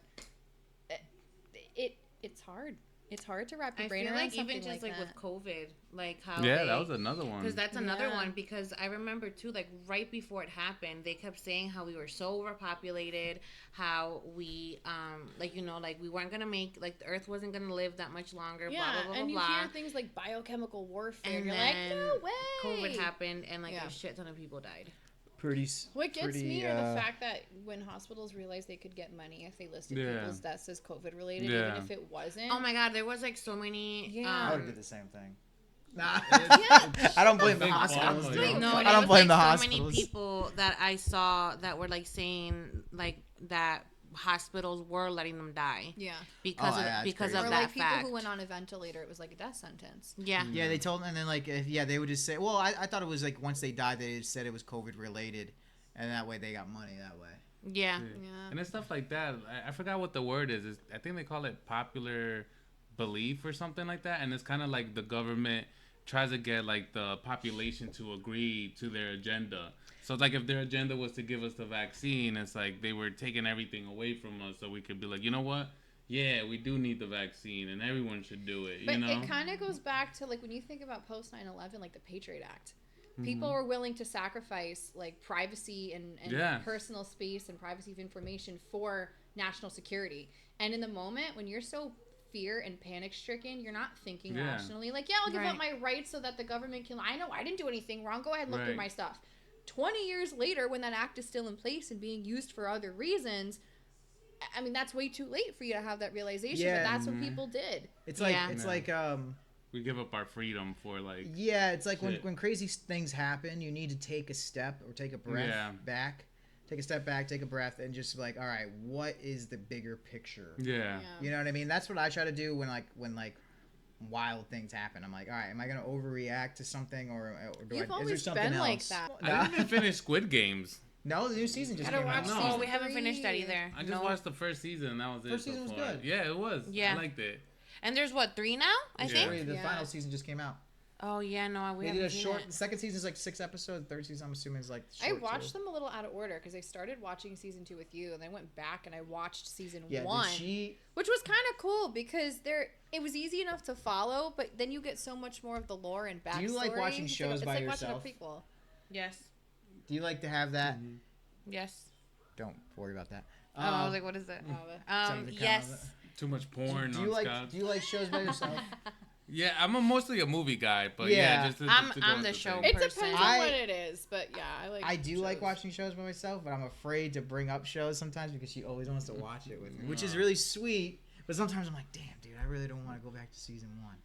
it's hard. It's hard to wrap your brain around like something even just like that. with COVID, like how that was another one. Because that's another Yeah. one. Because I remember too, like right before it happened, they kept saying how we were so overpopulated, how we like like we weren't gonna make like the Earth wasn't gonna live that much longer. Yeah, blah blah blah and you blah. hear things like biochemical warfare, And you're like, then no way. COVID happened, and like Yeah. a shit ton of people died. What gets me are the fact that when hospitals realized they could get money if they listed people's deaths as COVID related, even if it wasn't. Oh my god, there was like so many. Yeah. I would have did the same thing. Nah, Yeah. I don't blame the Big hospitals. pharma, dude. yo. No, I there don't was, blame the like, so hospitals. many people that I saw that were like saying like that hospitals were letting them die Yeah. because crazy. of Or that like people fact. who went on a ventilator, it was like a death sentence. Yeah. Yeah, they told, and then like they would just say, well, I thought it was like once they died, they just said it was COVID related, and that way they got money that way. Yeah. Yeah. And it's stuff like that. I forgot what the word is. I think they call it popular belief or something like that. And it's kind of like the government tries to get like the population to agree to their agenda. So like if their agenda was to give us the vaccine, it's like they were taking everything away from us so we could be like, you know what? Yeah, we do need the vaccine and everyone should do it, But you know? it kind of goes back to like when you think about post 9/11, like the Patriot Act. People were willing to sacrifice like privacy and personal space and privacy of information for national security. And in the moment when you're so fear and panic stricken, you're not thinking rationally. Like, yeah, I'll give up my rights so that the government can. I know I didn't do anything wrong. Go ahead and look through my stuff. 20 years later, when that act is still in place and being used for other reasons, I mean, that's way too late for you to have that realization. Yeah. But that's what people did. It's like we give up our freedom for like it's like shit. when crazy things happen, you need to take a step or take a breath back. Take a step back, take a breath, and just like, all right, what is the bigger picture? Yeah. You know what I mean? That's what I try to do when wild things happen. I'm like, all right, am I gonna overreact to something, or do You've is there always something been else? like that. I didn't even finish Squid Games. No, the new season just Gotta came out. watch No. Oh, we haven't finished that either. I just watched the first season and that was it. First season was so far. good. Yeah, it was. Yeah. I liked it. And there's 3 now, I think. The final season just came out. Oh yeah, no, we They haven't did a seen short. it. The second season is like 6 episodes. Third season, I'm assuming, is like. I Short watched too. them a little out of order because I started watching season 2 with you, and then I went back and I watched season Yeah, 1, did which was kind of cool because it was easy enough to follow, but then you get so much more of the lore and backstory. Do you like watching It's shows it's by like yourself? Watching a prequel. Yes. Do you like to have that? Yes. Don't worry about that. I was like, what is it? something to count Yes. Too much porn Do on you like Scott. Do you like shows by yourself? Yeah, I'm mostly a movie guy, but Yeah. just to I'm go the with the show thing. It person. depends on what it is, but yeah, I like. I do like shows. watching shows by myself, but I'm afraid to bring up shows sometimes because she always wants to watch it with me, which is really sweet. But sometimes I'm like, damn, dude, I really don't want to go back to season 1.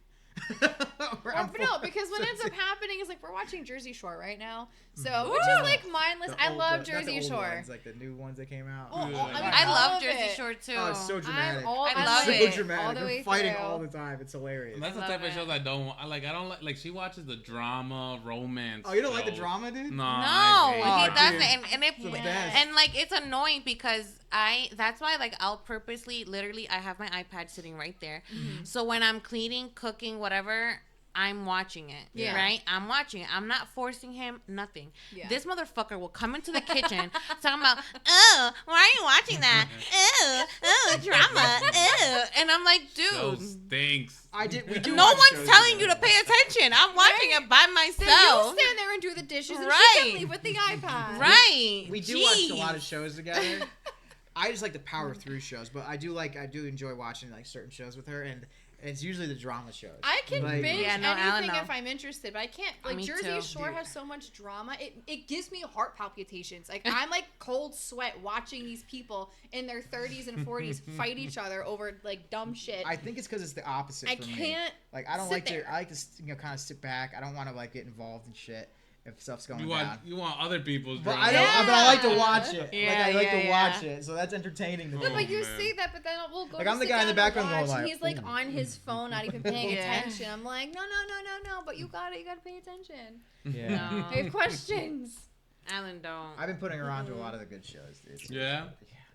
No, because what ends up happening is like we're watching Jersey Shore right now, so which Ooh. is like mindless. I love Jersey Shore. Ones, like the new ones that came out. Oh, Yeah. I mean, I love love Jersey it. Shore too. Oh, it's so dramatic. I love love it. So dramatic. all the way They're fighting through. all the time. It's hilarious. And that's the Love type of it. shows I don't want. I don't like she watches the drama, romance. Oh, you don't like the shows. drama, dude? No. No, I he hate it. doesn't, and It's the best. and like it's annoying because that's why like I'll purposely, literally, I have my iPad sitting right there, so when I'm cleaning, cooking, whatever, I'm watching it. Yeah. Right? I'm watching it. I'm not forcing him, nothing. Yeah. This motherfucker will come into the kitchen talking about, oh, why are you watching that? Drama. And I'm like, Show dude. stinks. We do No watch one's shows telling you together. to pay attention. I'm watching it by Then myself. you stand there and do the dishes, and she Right. can leave with the iPad. Right. We do Jeez. watch a lot of shows together. I just like to power through shows, but I do enjoy watching like certain shows with her, and it's usually the drama shows. I can Like- binge Yeah, no, Allan, anything no. if I'm interested, but I can't. Like Me Jersey too. Shore Dude. has so much drama. It gives me heart palpitations. Like I'm like cold sweat watching these people in their 30s and 40s fight each other over like dumb shit. I think it's because it's the opposite I for me. can't. Like I don't sit like there. to. I like to kind of sit back. I don't want to like get involved in shit if stuff's going You down. want other people's But drama. I don't. Yeah. But I like to watch it. Yeah, like I like yeah, to yeah. watch it, so that's entertaining to No, me. but you man. say that, but then we'll go. Like, to I'm the sit guy in the down and background going watch, and like, he's like ooh. on his phone, not even paying Yeah. attention. I'm like, no. But you gotta pay attention. Yeah. No. I have questions. Alan, don't. I've been putting her on to a lot of the good shows, dude. Yeah?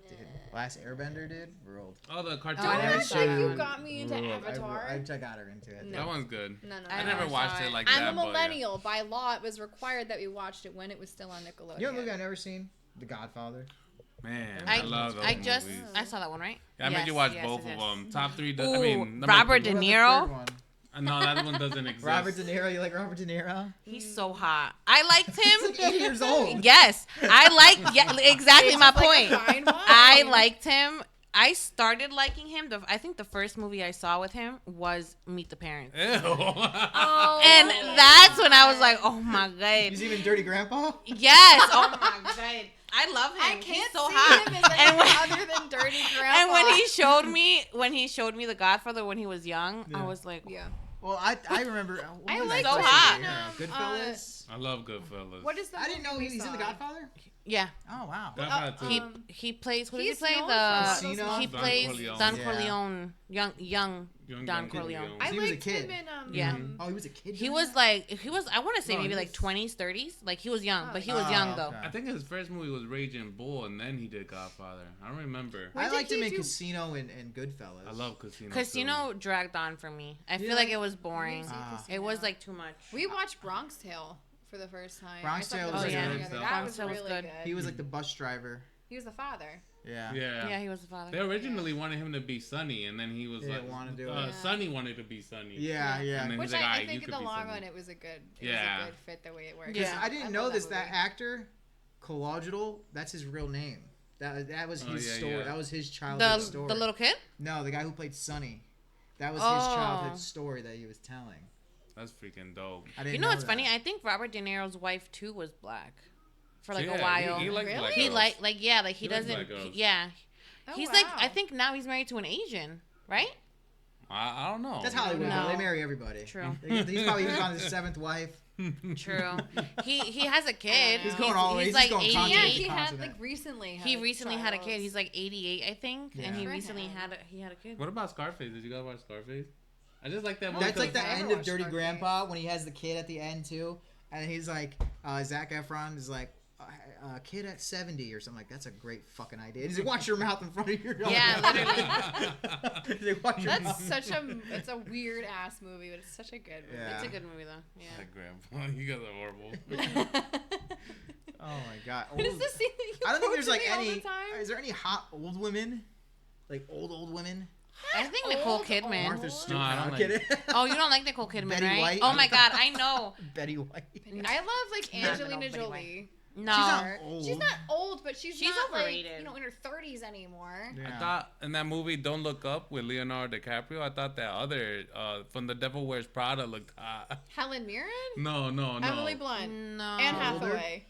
Dude. Last Airbender, dude, ruled. Oh, the cartoon. Don't I never act saw like that you one. got me into Ruled. Avatar. I got her into it. No. That one's good. No. I I never never watched saw it it. like I'm that. a but yeah. millennial. By law, it was required that we watched it when it was still on Nickelodeon. You know what movie I've never seen? The Godfather. Man, I love those just movies. I saw that one, right? Yeah, I made Yes, you watch yes, both yes. of them. Top three. I Ooh, mean, number Robert two. De What about the Niro? third one? No, that one doesn't exist. Robert De Niro. You like Robert De Niro? He's so hot. I liked He's him. like 80 years old. Yes, I liked. Yeah, exactly It's my just like a point. fine wine. I liked him. I started liking him. I think the first movie I saw with him was Meet the Parents. Ew. Oh, And that's when I was like, oh my god. He's even Dirty Grandpa. Yes. Oh my god. I love him. I He's can't so see hot. him as anything And when- other than Dirty Grandpa. And when he showed me The Godfather when he was young, Yeah. I was like, yeah. Well, I remember. What I was like that so first hot. movie? Goodfellas. I love Goodfellas. What is the I didn't know movie we he's in The saw? Godfather. yeah. Oh wow. Godfather too. He plays. Who does he he's play? known The for Casino? he Don plays Corleone. Don Yeah. Corleone, young Young Don Don Corleone. Corleone. I He was a liked kid. him in Yeah. Oh, he was a kid. He doing was that? like I want to say No, maybe he like was- 20s, 30s. Like he was young, Oh, but he was yeah. young Oh, though. okay. I think his first movie was Raging Bull, and then he did Godfather. I don't remember. When I did liked him he in do- Casino and Goodfellas. I love Casino. Casino dragged on for me. I You feel like like- it was boring. Ah. It was like too much. We watched Bronx Tale for the first time. Bronx I thought Tale those was two good. together. Bronx That was Tale was really good. good. He was like the bus driver. He was the father. Yeah. Yeah. Yeah, he was the father. They originally wanted him to be Sonny, and then he was He like, didn't wanna do it. Yeah. Sonny wanted to be Sonny. Yeah, yeah. And then Which he's like, I "Alright, you think in could the be long Sonny." run it was a good Yeah. fit the way it worked. Yeah. I didn't know love this. that That movie. actor, Colodral, that's his real name. That was Oh, his yeah, story. yeah. That was his childhood The story. the little kid. No, the guy who played Sonny. That was Oh. his childhood story that he was telling. That's freaking dope. I didn't You know what's that. funny? I think Robert De Niro's wife too was black for like Yeah, a while. He likes Really? black He girls. like yeah, like he He likes doesn't. black girls. Yeah, Oh, he's like wow. I think now he's married to an Asian, right? I don't know. That's Hollywood. No. though. They marry everybody. True. He's probably on his 7th wife. True. He has a kid. He's going all the way. He's He's like going 88. continent Yeah, to he had continent. like recently. He recently had a kid. child. He's like 88, I think, and he Yeah. recently For him. had a kid. What about Scarface? Did you guys watch Scarface? I just like that Oh, movie. That's like the I end never of watched Dirty Scarface. Grandpa when he has the kid at the end too, and he's like, Zac Efron is like, a kid at 70 or something like that's a great fucking idea. He's like, watch your mouth in front of your Yeah, literally. He's like, watch your That's mouth. such a. It's a weird ass movie, but it's such a good movie. Yeah. It's a good movie though. Yeah. Like, Grandpa, you guys are horrible. Oh my god. What is Old- the scene that you I don't think quote there's to like me all any. the time? Is there any hot old women? Like old women? I think Nicole Old, Kidman. old. Martha Stewart. No, I don't I'm like- kidding. Oh, you don't like Nicole Kidman, Betty right? White. Oh my god, I know. Betty White. I love like Not Angelina Betty White. Jolie. No. She's not old. She's not old, but she's not overrated. like in her 30s anymore. Yeah. I thought in that movie Don't Look Up with Leonardo DiCaprio, I thought that other from The Devil Wears Prada looked hot. Helen Mirren, No. Emily Blunt, No. Anne Older? Hathaway.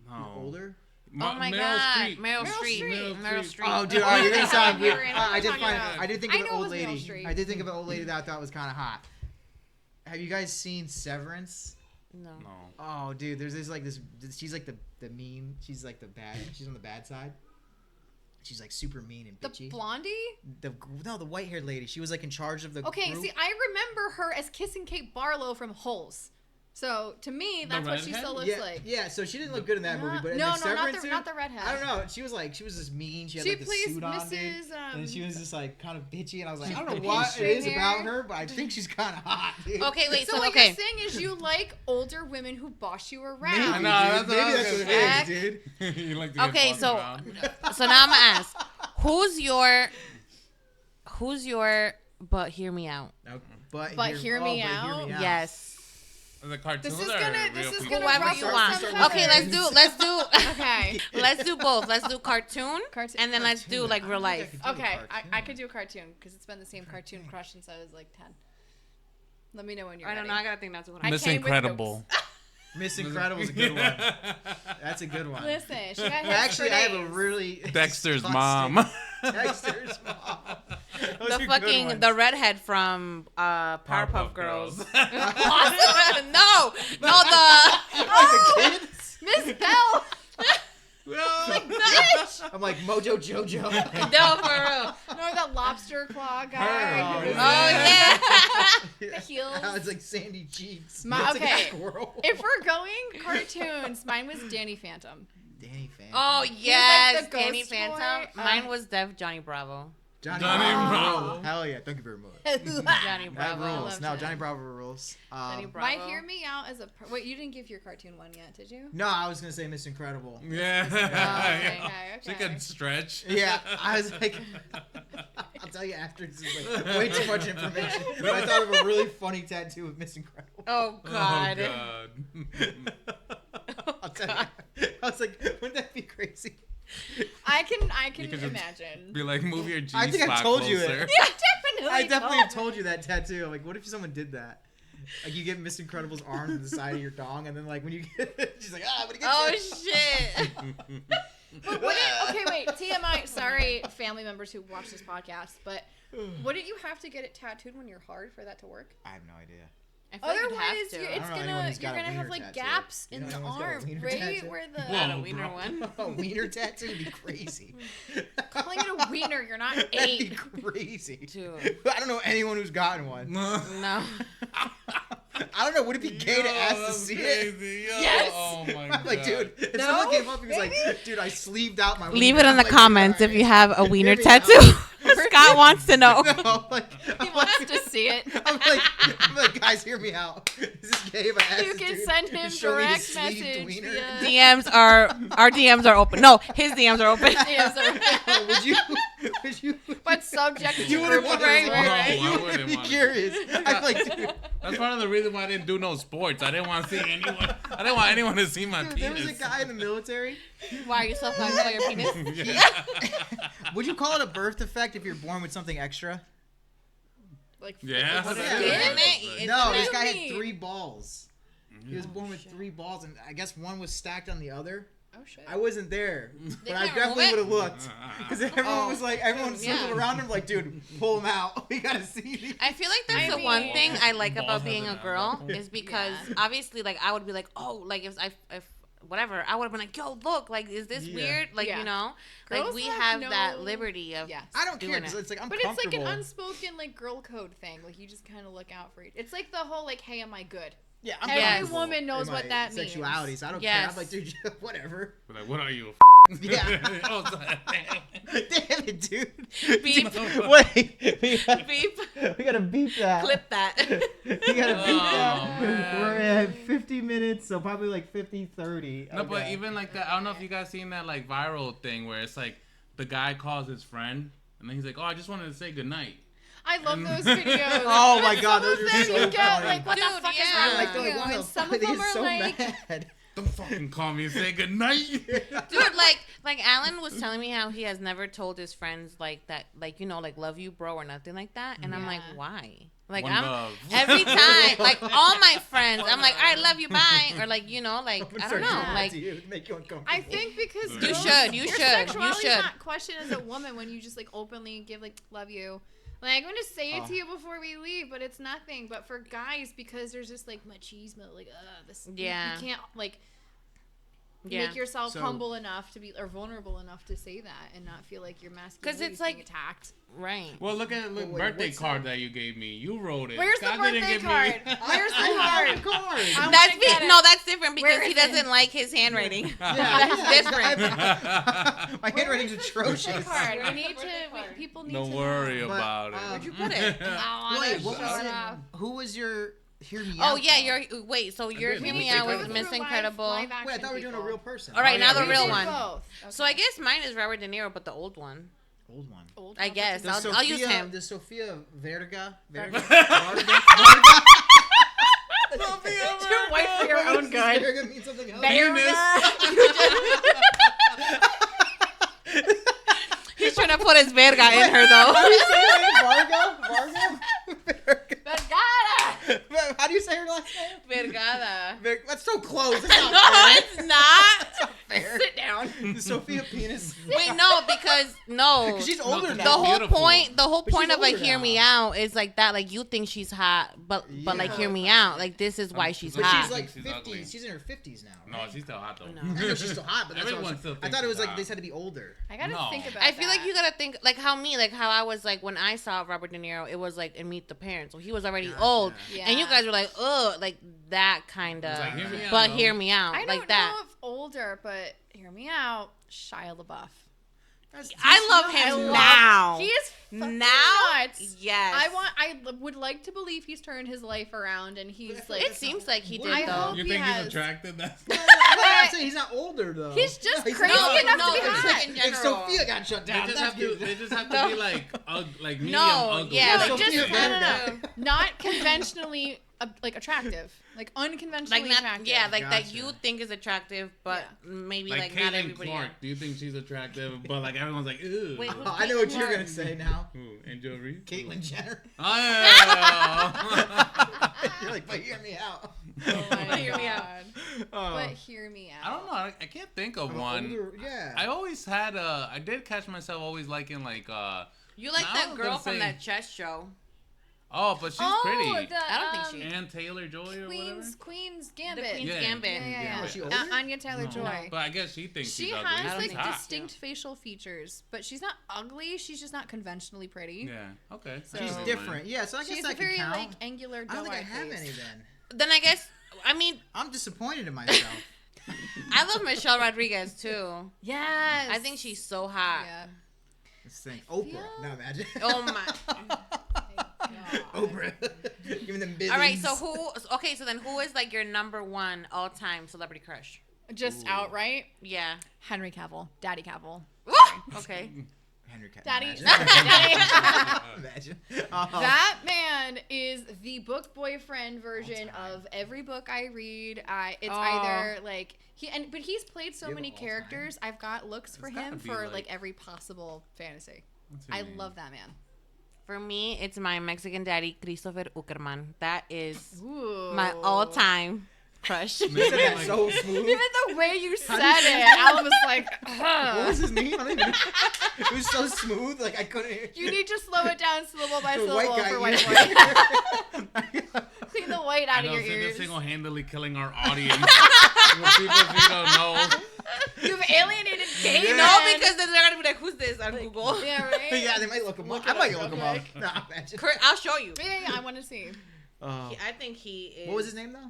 No. Older? Oh my god, Meryl Streep. Meryl Streep. Oh, dude, oh, you're gonna sound weird. Mirren, I what did are we find. talking about? I did think I of an know it old was Meryl lady. Streep. I did think of an old lady that I thought was kind of hot. Have you guys seen Severance? No. No. Oh, dude, there's this like this. She's like the mean. She's like the bad. She's on the bad side. She's like super mean and The bitchy. Blondie? The white haired lady. She was like in charge of the. Okay, group. see, I remember her as kissing Kate Barlow from Holes. So to me, that's what she still looks like. Yeah, so she didn't look good in that movie, but in no, the Severance not the redhead. I don't know. She was just mean. She had like the suit on, dude. And she was just like kind of bitchy, and I was like, I don't know what it is about her, but I think she's kind of hot, dude. Okay, wait. So what you're saying is you like older women who boss you around. Maybe that's what it is, dude. You like to get Okay, bossed so around. so now I'm gonna ask, who's your? But hear me out. But hear me out. Yes. The cartoon. This is gonna whoever you want. Okay, let's do. Okay. Let's do both. Let's do cartoon, and then let's do like real life. Okay, I could do a cartoon because it's been the same cartoon crush since I was like 10. Let me know when you're ready. I don't know. I gotta think that's what Miss Incredible. Miss Incredible's a good one. That's a good one. Listen, she got hits Actually, for I have a days. really Dexter's disgusting- mom. Dexter's mom. Those The are good fucking ones. the redhead from Powerpuff Girls. Girls. no, the Oh, the kids? Miss Bell. Bitch! I'm like Mojo Jojo. no for real. No, that lobster claw guy. Her. who was Oh yeah. The heels. It's like Sandy Cheeks. My- It's like a okay. squirrel. If we're going cartoons, mine was Danny Phantom. Danny Phantom. Oh like yes, the Danny ghost Phantom. boy. Mine was Def Johnny Bravo. Johnny Bravo. Hell yeah, thank you very much. Johnny That Bravo. rules. Love No, Johnny. Johnny Bravo rules. Johnny My Bravo. Hear Me Out as a... Wait, you didn't give your cartoon one yet, did you? No, I was gonna say Miss Incredible. Yeah. okay. She could stretch. Yeah, I was like, I'll tell you after. This is like way too much information. But I thought of a really funny tattoo of Miss Incredible. Oh God. Oh God. I'll tell you. I was like, wouldn't that be crazy? I can You could just imagine. Be like, move your G I think I've spot told you it. closer. Yeah, definitely. I definitely have told you that tattoo. I'm like, what if someone did that? Like you get Miss Incredible's arm to the side of your dong, and then like when you get, she's like, I'm gonna get Oh you. shit. But okay, wait. TMI. Sorry, family members who watch this podcast, but wouldn't you have to get it tattooed when you're hard for that to work? I have no idea. I feel like you'd Otherwise, have to. it's I don't know anyone who's you're got a gonna have wiener like tattoo. gaps You in know the anyone's got a arm, wiener right tattoo? where the Whoa. Not a wiener one. A wiener tattoo would be crazy. calling it a wiener. You're not That'd be 8. crazy. Dude. I don't know anyone who's gotten one. No. I don't know. Would it be gay to ask to that's see crazy. it? Yo, Yes. Oh my I'm God. like, dude, if No? someone came up and was Maybe? like, dude, I sleeved out my Leave wiener, it in I'm the like, comments dude, if you have a wiener Hear me out. tattoo. Scott wants to know. No, like, He wants to see it. I'm like, guys, hear me out. Is this gay if I ask You this can dude send to him show me the direct sleeved message wiener? via Our DMs are open. No, his DMs are open. Would you? But subject You to wouldn't approval, want to right, know. right, No, right. I You wouldn't would be want to. curious. I'm like, dude, That's part of the reason why I didn't do no sports. I didn't want to see anyone. I didn't want anyone to see my dude, penis. there was a guy in the military. Why are you so conscious about your penis? Yeah. Would you call it a birth defect if you're born with something extra? Like, Yeah. what Yeah. is it? Isn't it? No, What this do guy you had mean? 3 balls. He was born with 3 balls, and I guess one was stacked on the other. Oh shit. I wasn't there, but I can't definitely remove would it? have looked. Because everyone was like, everyone circled Yeah. around him like, dude, pull him out. We gotta see these. I feel like that's I the mean- one thing I like Balls about being a hasn't girl happened. is because Yeah. obviously, like, I would be like, oh, like if whatever, I would have been like, yo, look, like, is this Yeah. weird? Like, Yeah. you know, like Girls we have have no- that liberty of. Yes. I don't care doing 'cause it. it's like I'm But it's like comfortable. an unspoken like girl code thing. Like you just kind of look out for it. It's like the whole like, hey, am I good? Yeah, I'm Every comfortable woman knows in what my that means. sexuality, so I don't Yes. care. I'm like, dude, whatever. Like, what are you? Yeah. Oh, sorry. Damn it, dude. Beep. Wait, Beep. we gotta beep that. Clip that. We gotta beep that. Oh, man. We're at 50 minutes, so probably like 50, 30. No, but Okay. even like that, I don't know if you guys seen that like viral thing where it's like the guy calls his friend and then he's like, "Oh, I just wanted to say goodnight." I love those videos. Oh my god, Some those of are them so you get funny. like, what Dude, the fuck yeah. is wrong Like, with they're you? like, And wow, some they of them get are so like, mad. Don't fucking call me and say goodnight. Dude, like Allan was telling me how he has never told his friends like that, like, you know, like love you, bro, or nothing like that. And I'm like, Yeah. why? Like One I'm love. every time, like all my friends, I'm like, all right, love you, bye, or like, you know, like I'm gonna I don't start know, doing that like to you, make you uncomfortable. I think because You girls- should, you your should, you sexuality's should. not questioned as a woman when you just like openly give like love you. Like I'm gonna say it to you before we leave, but it's nothing. But for guys, because there's just like machismo, like this. Yeah. You can't like. make yourself So- humble enough to be, or vulnerable enough to say that, and not feel like your masculinity it's is being like- attacked. Right. Well, look at the wait, birthday what's card that you gave me. You wrote it. Where's the Scott didn't birthday give me- card? Where's the card? card. That's wanna get it. no, that's different because Where he is it? doesn't like his handwriting. That's different. My handwriting's Where's the atrocious. card? We need to. People need Don't to worry know. But, about Where'd it. you put it? Wait, what was Shut it? up. Who was your Hear Me Oh Out? yeah, though? wait. So your did. Hear We Me need to Out go was through Miss Incredible. Wait, I thought we were doing a real person. All right, Oh, now yeah, the we real did one. Both. So I guess mine is Robert De Niro, but the old one. Old one. Old I guess I'll use him. Does Sophia Vergara? Vergara. Sophia Too white for your own good. Vergara means something else. He's trying to put his verga in her How though. do you say her name? Varga? Vergara. How do you say her last name? Vergada. That's so close. That's not No, fair. it's not. That's not fair. Sit down. The Sophia penis. Wait, no, because no. Because she's older No, now. The whole Beautiful. point, the whole But point she's of a older Hear now. Me Out is like that. Like you think she's hot, but like Yeah. Hear Me Out. Like this is why she's But hot. she's like She's 50s. ugly. She's in her 50s now. No, Right? she's still hot though. No. I know she's still hot, but that's what Everyone I still was, I thinks thought it was she's like they hot. said to be older. I gotta No. think about I feel that. like you gotta think like how me, like how I was like when I saw Robert De Niro, it was like in Meet the Parents, so he was already Gotcha. old, Yeah. and you guys were like, ugh, like that kind of. It's like, hear me out, But though. Hear Me Out, I don't like that. know if older, but hear me out. Shia LaBeouf. I love him now. He is fucking Now, nuts. yes. I would like to believe he's turned his life around and he's like. It seems like he did I though. hope You he think has. he's attractive? That's I'm saying he's not older though. He's just he's crazy not. enough no, to be it's hot. like in If general. Sophia got shut they down, just that's have to. good. They just have to be like like medium No, ugly. yeah, No, like just Sophia Vergara. not conventionally like attractive, like unconventionally Like not, attractive. yeah, like that Gotcha. you think is attractive, but maybe Like like not Caitlin everybody. Clark. Do you think she's attractive? But like everyone's like, ew. Wait, Oh, I know what you're gonna say now. Who? Angel Reese? Caitlyn Jenner. Oh. You're like, but hear me out. Oh my Hear me out. God. But hear me out. I don't know. I can't think of one. Yeah. I always had I did catch myself always liking like You like No, I that was girl gonna from say- that chess show? oh, but she's Oh, pretty. the, I don't think she- Anne Taylor Joy or whatever. Queen's The Gambit. Queen's Yeah. Gambit. Yeah. Was she Uh, older? Anya Taylor No. Joy. But I guess she thinks She she's ugly. has don't like think so. distinct facial features, but she's not ugly. She's just not conventionally pretty. Yeah. Okay. So- She's Never different. Yeah, so I guess She's that a can very count. like angular. I don't think I doe-eyed have face. any then. Then I guess I mean I'm disappointed in myself. I love Michelle Rodriguez too. Yes. I think she's so hot. Yeah. This thing. Oprah. Yeah. Now imagine. Oh my. Oprah. Giving them billions. All right, so so then who is like your number one all time celebrity crush? Just Ooh. outright, Yeah. Henry Cavill, Daddy Cavill. Okay. Henry Cavill. Daddy. Imagine. That man is the book boyfriend version of every book I read. It's Oh. either like but he's played so You have many all time. characters. I've got looks for It's gotta him be, for like- like every possible fantasy. What's his I name? love that man. For me, it's my Mexican daddy, Christopher Uckerman. That is Ooh. my all-time crush. You said that so smooth. Even the way you said do you say it, Alan was like, What was his name? I don't even know. It was so smooth, like I couldn't hear. you need to slow it down syllable by The syllable white guy. for white you boy. Clean the white out I of know, your ears. single-handedly killing our audience. What people you don't know. You've alienated gay Yeah. men. No, because then they're gonna be like, "Who's this?" on Google. Yeah, right? Yeah, they might look him up. Look I it might up look him real up. quick. Nah, imagine. I'll show you. Yeah, I want to see. I think he is. What was his name though?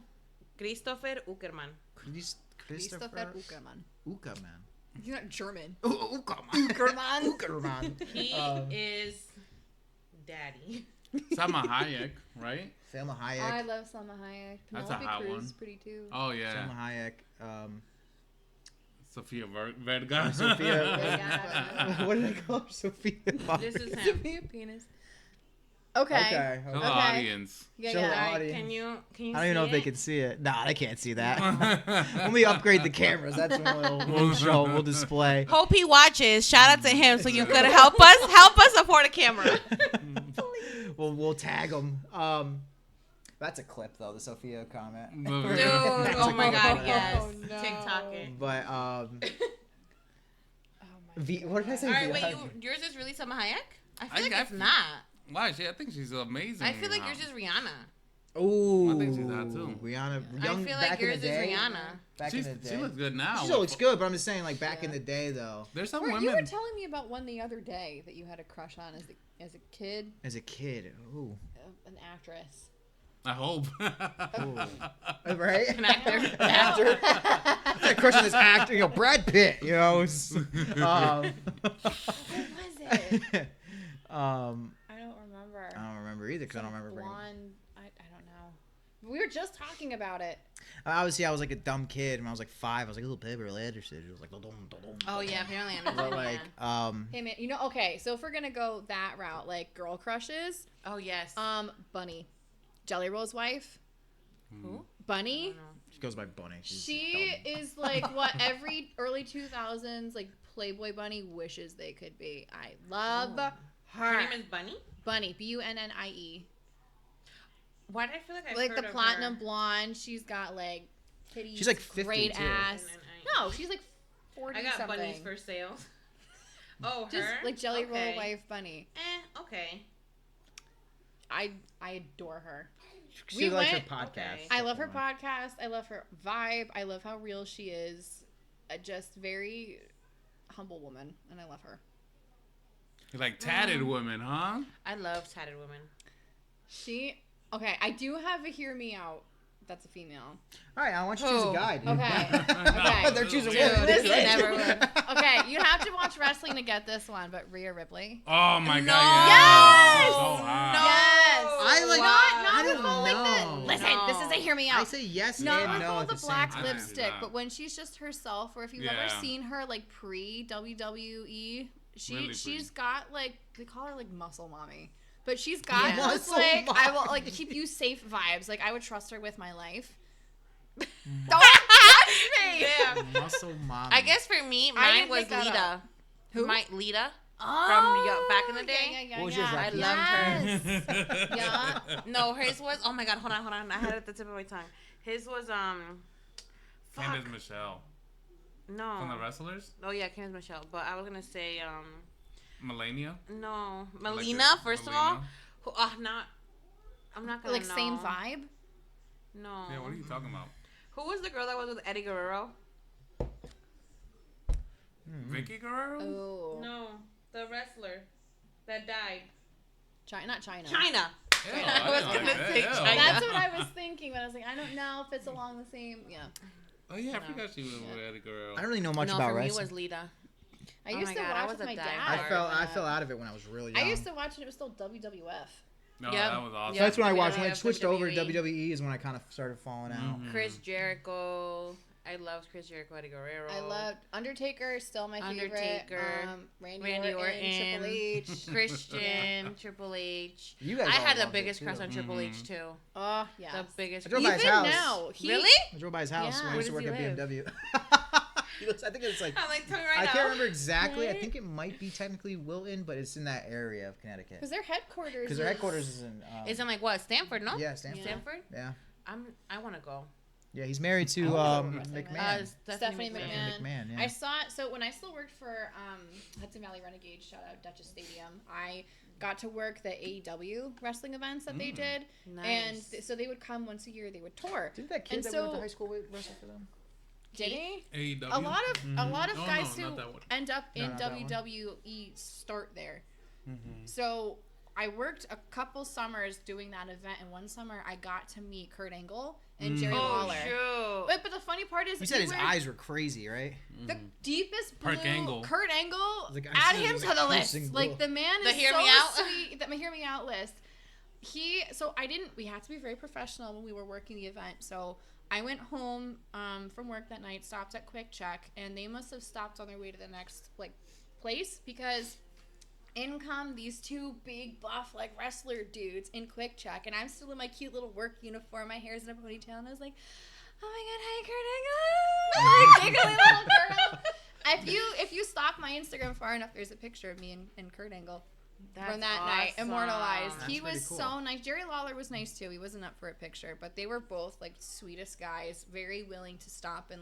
Christopher Uckerman. Christopher Christopher Uckerman. Uckerman. He's not German. Uckerman. Uckerman. Uckerman. He is daddy. Salma Hayek, right? Selma I Hayek. love Salma Hayek. That's a Penelope hot Cruz one. is pretty too. Oh yeah. Selma Hayek. Sophia Vergara. Sophia. What did I call her? Sophia. This is him. Sophia penis. Okay. Okay. Show the Okay. audience. Yeah, Show yeah. the Alright, audience. can you? I don't even know if they can see it. Nah, they can't see that. When we upgrade the cameras, that's when we'll show, we'll display. Hope he watches. Shout out to him so you could help us afford a camera. We'll tag them. That's a clip though, the Sophia comment. Dude, oh my god, yes. Oh, no. TikToking. But Oh my what did I say? All right, Viagra? wait, yours is really Salma Hayek? I feel I like got- it's not. Why? I think she's amazing. I feel like yours is Rihanna. Ooh, I think she's hot too. Rihanna, young I feel back like in yours the is day. Rihanna. Back in the day. She looks good now. She still looks good, but I'm just saying, like back in the day, though. There's some You were women. telling me about one the other day that you had a crush on as a kid. As a kid, ooh, An actress. I hope. right? An actor. An actor. I had a crush on this actor, Brad Pitt. Who was it? I don't remember. I don't remember either because I don't remember. Blonde. I don't know. We were just talking about it. Obviously, I was like a dumb kid when I was like 5. I was like a little paper letter. It was like, Oh yeah, apparently I but know. like, Hey man, okay, so if we're gonna go that route, like girl crushes, Oh yes. Bunny, Jelly Roll's wife. Who? Bunny. she goes by Bunny. She's She dumb. is like what every early 2000s like Playboy bunny wishes they could be. I love her. Her name is Bunny. Bunny, Bunnie. Why did I feel like I Like heard the of platinum her? blonde. She's got like titties. She's like 50 great too. ass. Bunnie. No, she's like 40 I got something. bunnies for sale. Oh, Just her? like Jelly Okay. Roll wife Bunny. Okay. I adore her. She We likes her went- podcast. okay. I love her podcast. I love her vibe. I love how real she is. A just very humble woman, and I love her. You're like tatted woman, huh? I love tatted women. Okay, I do have a hear me out. That's a female. All right, I want you to choose a Who? guy, dude. Okay. They're choosing Dude, women. listen, right? never would. Okay, you have to watch wrestling to get this one, but Rhea Ripley. Oh my No. god. Yes! She's so hot. Yes! I like. Not I with don't all like know. the. Listen, this is a hear me I out. say yes Not and with no all at the the same black time. I can do lipstick, that. but when she's just herself, or if you've ever Yeah. seen her like pre WWE, Really she's got like they call her like muscle mommy, but she's got Yeah. those Muscle like I will mommy. like keep you safe vibes. Like I would trust her with my life. Don't touch me. Yeah. Muscle mom. I guess for me, I mine didn't was make that Lita. up. Who? Lita. Oh, back in the day? Yeah, What was yeah. yours, I Rocky? loved her. Yeah. No, his was. Oh my god, hold on. I had it at the tip of my tongue. His was fuck. Candace Michelle. No. From the wrestlers? Oh yeah, Candace Michelle. But I was gonna say Melania? no, Like Melina. the- First of Melina? all, who, I'm not gonna Like know. same vibe. No. Yeah, what are you talking about? Who was the girl that was with Eddie Guerrero? Vicky Guerrero? Oh. No, the wrestler that died. Not China. China. Ew, I was didn't gonna that. say Ew. China. That's what I was thinking, but I was like, I don't know if it's along the same. Yeah. Oh yeah, I forgot she was with Eddie Guerrero. I don't really know much no, about for me wrestling. was Lita. I Oh used my to God, I watch was with a my diehard. dad. I fell out of it when I was really young. I used to watch it. It was still WWF. No, Yep. that was awesome. Yep. That's when I Yeah, watched. When yeah, I switched over to WWE. WWE is when I kind of started falling out. Mhm. Chris Jericho. I loved Chris Jericho, Eddie Guerrero. I loved Undertaker. Still my favorite. Undertaker, Randy Orton, Triple H. Christian, Triple H. You guys I all had the loved it, biggest too. crush on Triple H too. Oh yeah. The biggest. I drove by his Even house. now, Really? I drove by his house Yeah. when I Where used to work does at he BMW. He lives- I think it's like I'm like telling you right I now. can't remember exactly. I What? think it might be technically Wilton, but it's in that area of Connecticut. Because their headquarters. Because their headquarters is in. It's in like what? Stanford, no? Yeah, Stanford. Stanford. Yeah. I want to go. Yeah, he's married to Wrestling McMahon. Stephanie Stephanie McMahon. McMahon, yeah. I saw it. So when I still worked for Hudson Valley Renegades, shout out Duchess Stadium, I got to work the AEW wrestling events that they did. And Nice. so they would come once a year. They would tour. Didn't that kid And that we went to so- high school with wrestle for them? Did he? AEW? A lot of Oh, guys no, who not that one. end up No, in not that one. WWE start there. Mm-hmm. So I worked a couple summers doing that event, and one summer I got to meet Kurt Angle and Jerry Oh Lawler. shoot. But the funny part is, You said his were eyes were crazy, right? the deepest blue. Park Angle. Kurt Angle. Like, I'm Add seeing him the to the list. piercing Like blue. the man The is hear so me out? sweet. That my hear me out list. So I didn't. We had to be very professional when we were working the event. So I went home from work that night, stopped at Quick Check, and they must have stopped on their way to the next place because in come these two big buff wrestler dudes in Quick Check, and I'm still in my cute little work uniform. My hair's in a ponytail, and I was like, "Oh my God, hey Kurt Angle, my giggly little girl." If you stalk my Instagram far enough, there's a picture of me and Kurt Angle from that night, immortalized. That's He was pretty cool. so nice. Jerry Lawler was nice too. He wasn't up for a picture, but they were both sweetest guys, very willing to stop and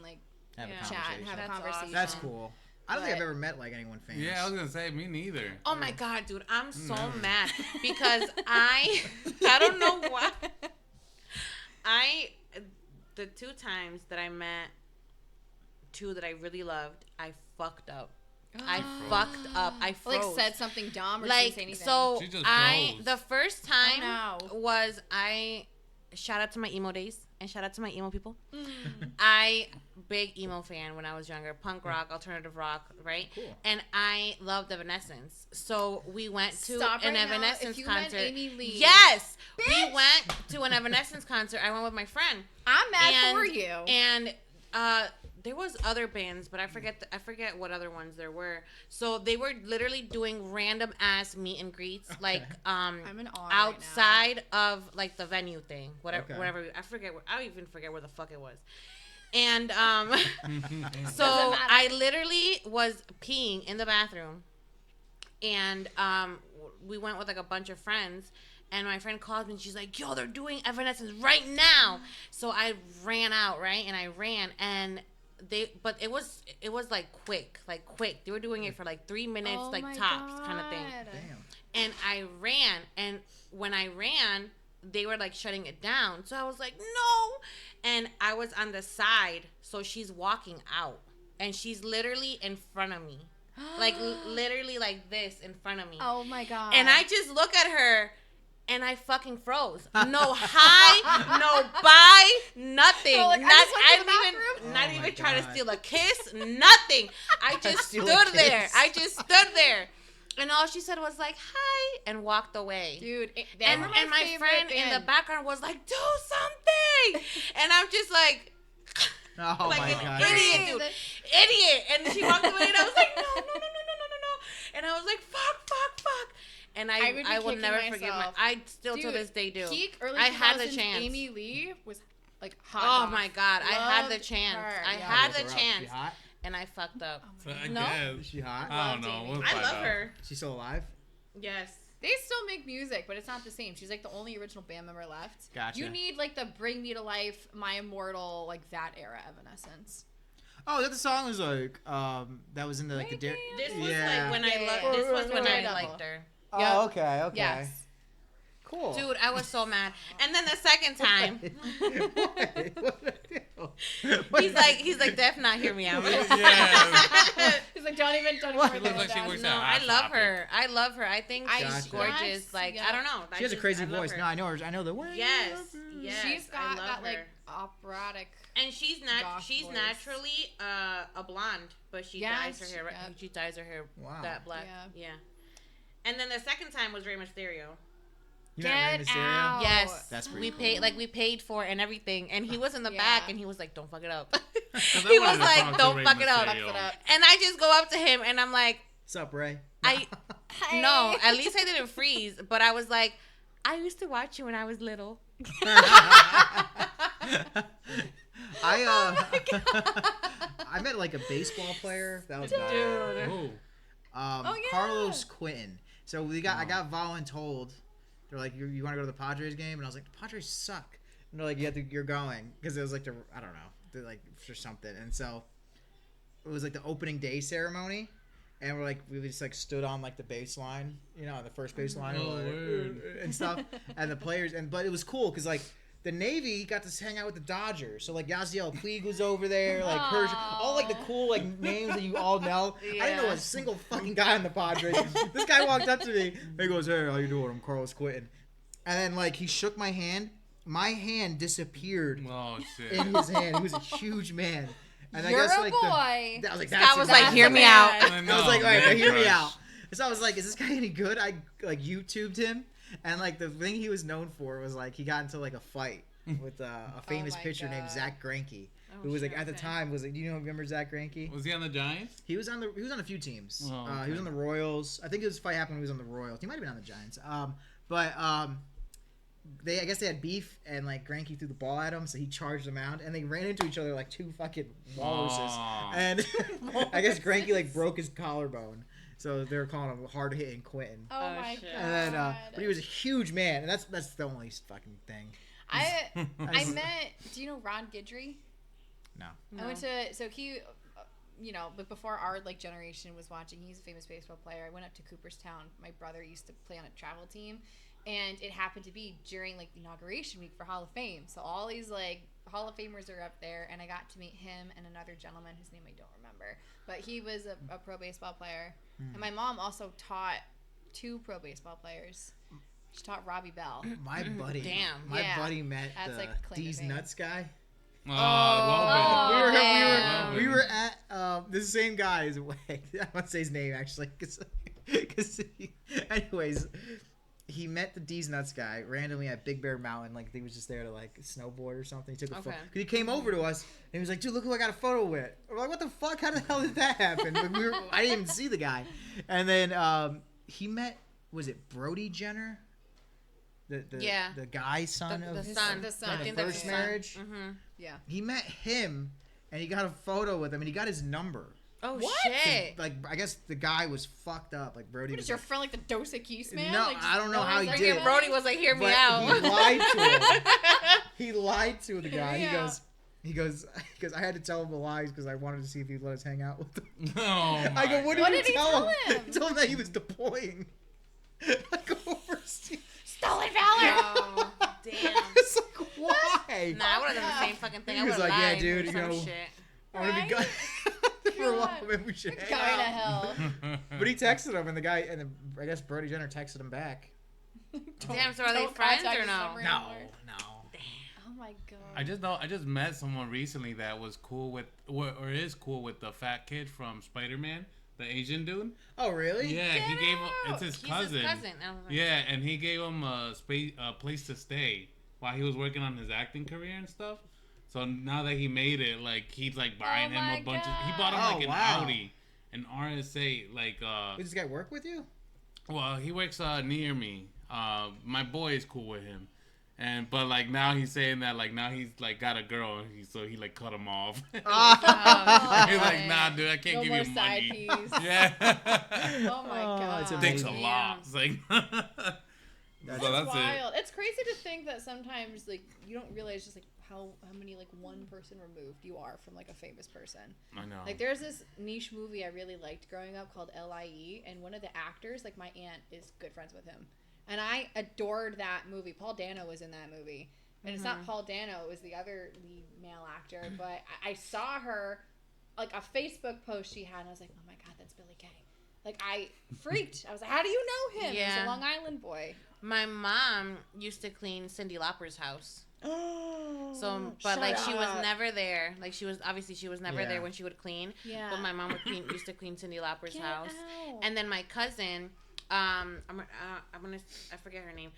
Have Yeah. a chat conversation. and have That's a conversation. awesome. That's cool. I don't think I've But- ever met anyone famous. Yeah, I was gonna say me neither. Oh my God, dude, I'm so Never. mad because I don't know why. the 2 times that I met 2 that I really loved, I fucked up. I fucked up. I froze. Like said something dumb or like didn't say anything. so. She just froze. The first time no. was I. Shout out to my emo days and shout out to my emo people. Mm. I big emo fan when I was younger, punk rock, alternative rock, right? Cool. And I loved Evanescence. So we went to Stop an right now. Evanescence If you concert. meant Amy Lee. Yes, we Bitch. went to an Evanescence concert. I went with my friend. I'm mad And- for you. And there was other bands, but I forget what other ones there were. So they were literally doing random ass meet and greets, like I'm in awe outside of like the venue thing, whatever. Okay. I even forget where the fuck it was. And so Doesn't matter. I literally was peeing in the bathroom, and we went with like a bunch of friends. And my friend calls me and she's like, yo, they're doing Evanescence right now. So I ran out, right? And I ran and but it was like quick. They were doing it for like 3 minutes, Oh like my tops kind of thing. God. Damn. And I ran, and when I ran, they were like shutting it down. So I was like, no. And I was on the side, so she's walking out, and she's literally in front of me. Like literally like this in front of me. Oh my God. And I just look at her and I fucking froze. No hi, no bye, nothing. You're like, I just went to the bathroom? Not Oh even my trying to God. steal a kiss, nothing. I just Steal stood a there. kiss. I just stood there. And all she said was like, hi, and walked away. Dude, and my friend in the background was like, do something. And I'm just like, Oh like my an God. idiot, dude. Idiot. And she walked away and I was like, no. And I was like, fuck. And I would be I will kicking never forgive myself. I still to Dude, this day do. Peak early I had the 2000s chance. Amy Lee was like hot. Oh dog. my God. I had the Loved chance. her. I Yeah. had Look the her up. chance. She hot? And I fucked up. So I No? guess. Is she hot? I don't Loved know. Amy. We'll I find love out. her. She's still alive? Yes. They still make music, but it's not the same. She's like the only original band member left. Gotcha. You need like the Bring Me to Life, My Immortal, like that era Evanescence. Oh, that the song was like that was in the like the This was Yeah. like when Yeah. I this was when I Daredevil. liked her. Oh, Yep. okay. Yes. Cool. Dude, I was so mad. And then the second time, he's like, Def not hear me out. Yeah. He's like, don't even She write looks that like she down. works No, at I Hot love Topic. her. I love her. I think she's Gotcha. gorgeous. Yes, Like, yeah. I don't know. She has a crazy I love voice. her. No, I know the way. Yes, yes. She's I got love that her. like operatic. And she's goth voice. naturally a blonde, but she Yeah, dyes her hair. yep. She dyes her hair Wow. that black. Yeah. Yeah. And then the second time was Rey Mysterio. You met Rey Get Mysterio? out. Yes, That's pretty we paid for it and everything, and he was in the Yeah. back, and he was like, "Don't fuck it up." 'Cause I He wanted was to like, talk to "Don't Rey fuck it up." Mysterio. Fucks it up. And I just go up to him, and I'm like, What's up, Ray? "I no, at least I didn't freeze, but I was like, I used to watch you when I was little." I met like a baseball player. That was Dude. bad. Ooh. Oh, yeah. Carlos Quentin. So I got voluntold. They're like, you want to go to the Padres game? And I was like, the Padres suck. And they're like, you're going because it was like I don't know, they're like for something. And so it was like the opening day ceremony, and we just like stood on like the baseline, the first baseline, Oh, word. and stuff, and the players, but it was cool because like. The Navy got to hang out with the Dodgers, so like Yasiel Puig was over there, like Kershaw, all like the cool like names that you all know. I didn't know Yeah. a single fucking guy on the Padres. This guy walked up to me. He goes, "Hey, how you doing? I'm Carlos Quentin." And then like he shook my hand. My hand disappeared Oh shit. in his hand. He was a huge man. And You're I guess a like boy. I was like, Scott that's was it. like, That's "Hear the me man. out." I I was like, all right, man but hear me crush. out. So I was like, is this guy any good? I like YouTubed him, and like the thing he was known for was like he got into like a fight with a famous my pitcher named God. Zack Grankkey, Oh, who was like sure, at the okay. time was like, remember Zack Grankkey? Was he on the Giants? He was on a few teams. Oh, He was okay. on the Royals. I think his fight happened when he was on the Royals. He might have been on the Giants. I guess they had beef, and like Grankkey threw the ball at him, so he charged him out, and they ran into each other like two fucking walruses. Aw. And I guess Grankkey like broke his collarbone, so they were calling him hard hitting Quentin. Oh, Oh, my shit. god. And then, but he was a huge man, and that's the only fucking thing. I met. Do you know Ron Guidry? No. I went to. So he, but before our like generation was watching, he's a famous baseball player. I went up to Cooperstown. My brother used to play on a travel team, and it happened to be during like the inauguration week for Hall of Fame. So all these like Hall of Famers are up there, and I got to meet him and another gentleman whose name I don't remember, but he was a pro baseball player. And my mom also taught 2 pro baseball players. She taught Robbie Bell. My buddy. Damn. My Yeah. buddy met That's the like claim to D's fame. Nuts guy. Well, damn. We were at the same guy is away. I won't say his name actually, because anyways, he met the D's Nuts guy randomly at Big Bear Mountain. Like he was just there to like snowboard or something. He took a photo. Okay. He came over to us and he was like, "Dude, look who I got a photo with." We're like, "What the fuck? How the hell did that happen?" Like, I didn't even see the guy. And then he met, was it Brody Jenner? The guy's son The of son. The son. I the think that's first his son. marriage. Mm-hmm. Yeah. He met him, and he got a photo with him, and he got his number. Oh What? shit! Like, I guess the guy was fucked up. Like Brody What was. is your friend like the Dos Equis man? No, Like, I don't know how he knows did it. everybody? Brody was like, "Hear me but out." he lied to him. He lied to the guy. Yeah. He goes, I had to tell him the lies because I wanted to see if he'd let us hang out with him. Oh, I go, what What did did you he tell tell him? him? I told him that he was deploying. I go overseas. Stolen valor. Oh, damn. It's like, why? Nah, I would have done the same fucking thing. He I would was have like, yeah, lied dude, or you some know, shit. I want to be Right? gone for a while. God. Maybe we should hang Going to out. hell. But he texted him, and the guy, I guess Brody Jenner texted him back. Damn, so are they Don't friends contact or his no? number No, anymore. no. Oh my god. I just met someone recently that was cool with, or is cool with the fat kid from Spider-Man, the Asian dude. Oh, really? Yeah, he Get gave him. out. It's his He's cousin. his cousin. I was like, Yeah, and he gave him a place to stay while he was working on his acting career and stuff. So now that he made it, like he's like buying him my a bunch of. He God. bought him Oh, like an wow. Audi, an RSA, like Did this guy work with you? Well, he works near me. My boy is cool with him, but like now he's saying that like now he's like got a girl, so he like cut him off. Oh, He's like, man. nah, dude, I can't No give more you side money. piece. Yeah. Oh my god. it's Takes a amazing. lot. It's like. That's So that's it. wild. It's crazy to think that sometimes like you don't realize just like how many like one person removed you are from like a famous person. I know. Like there's this niche movie I really liked growing up called LIE, and one of the actors, like my aunt, is good friends with him, and I adored that movie. Paul Dano was in that movie, and it's not Paul Dano; it was the other lead male actor. But I saw her, like a Facebook post she had, and I was like, oh my god, that's Billy Kay. Like I freaked. I was like, how do you know him? He was Yeah. a Long Island boy. My mom used to clean Cyndi Lauper's house. Oh. So, but like she was never there. Like she was never Yeah. there when she would clean. Yeah. But my mom used to clean Cyndi Lauper's Get house. out. And then my cousin, I forget her name,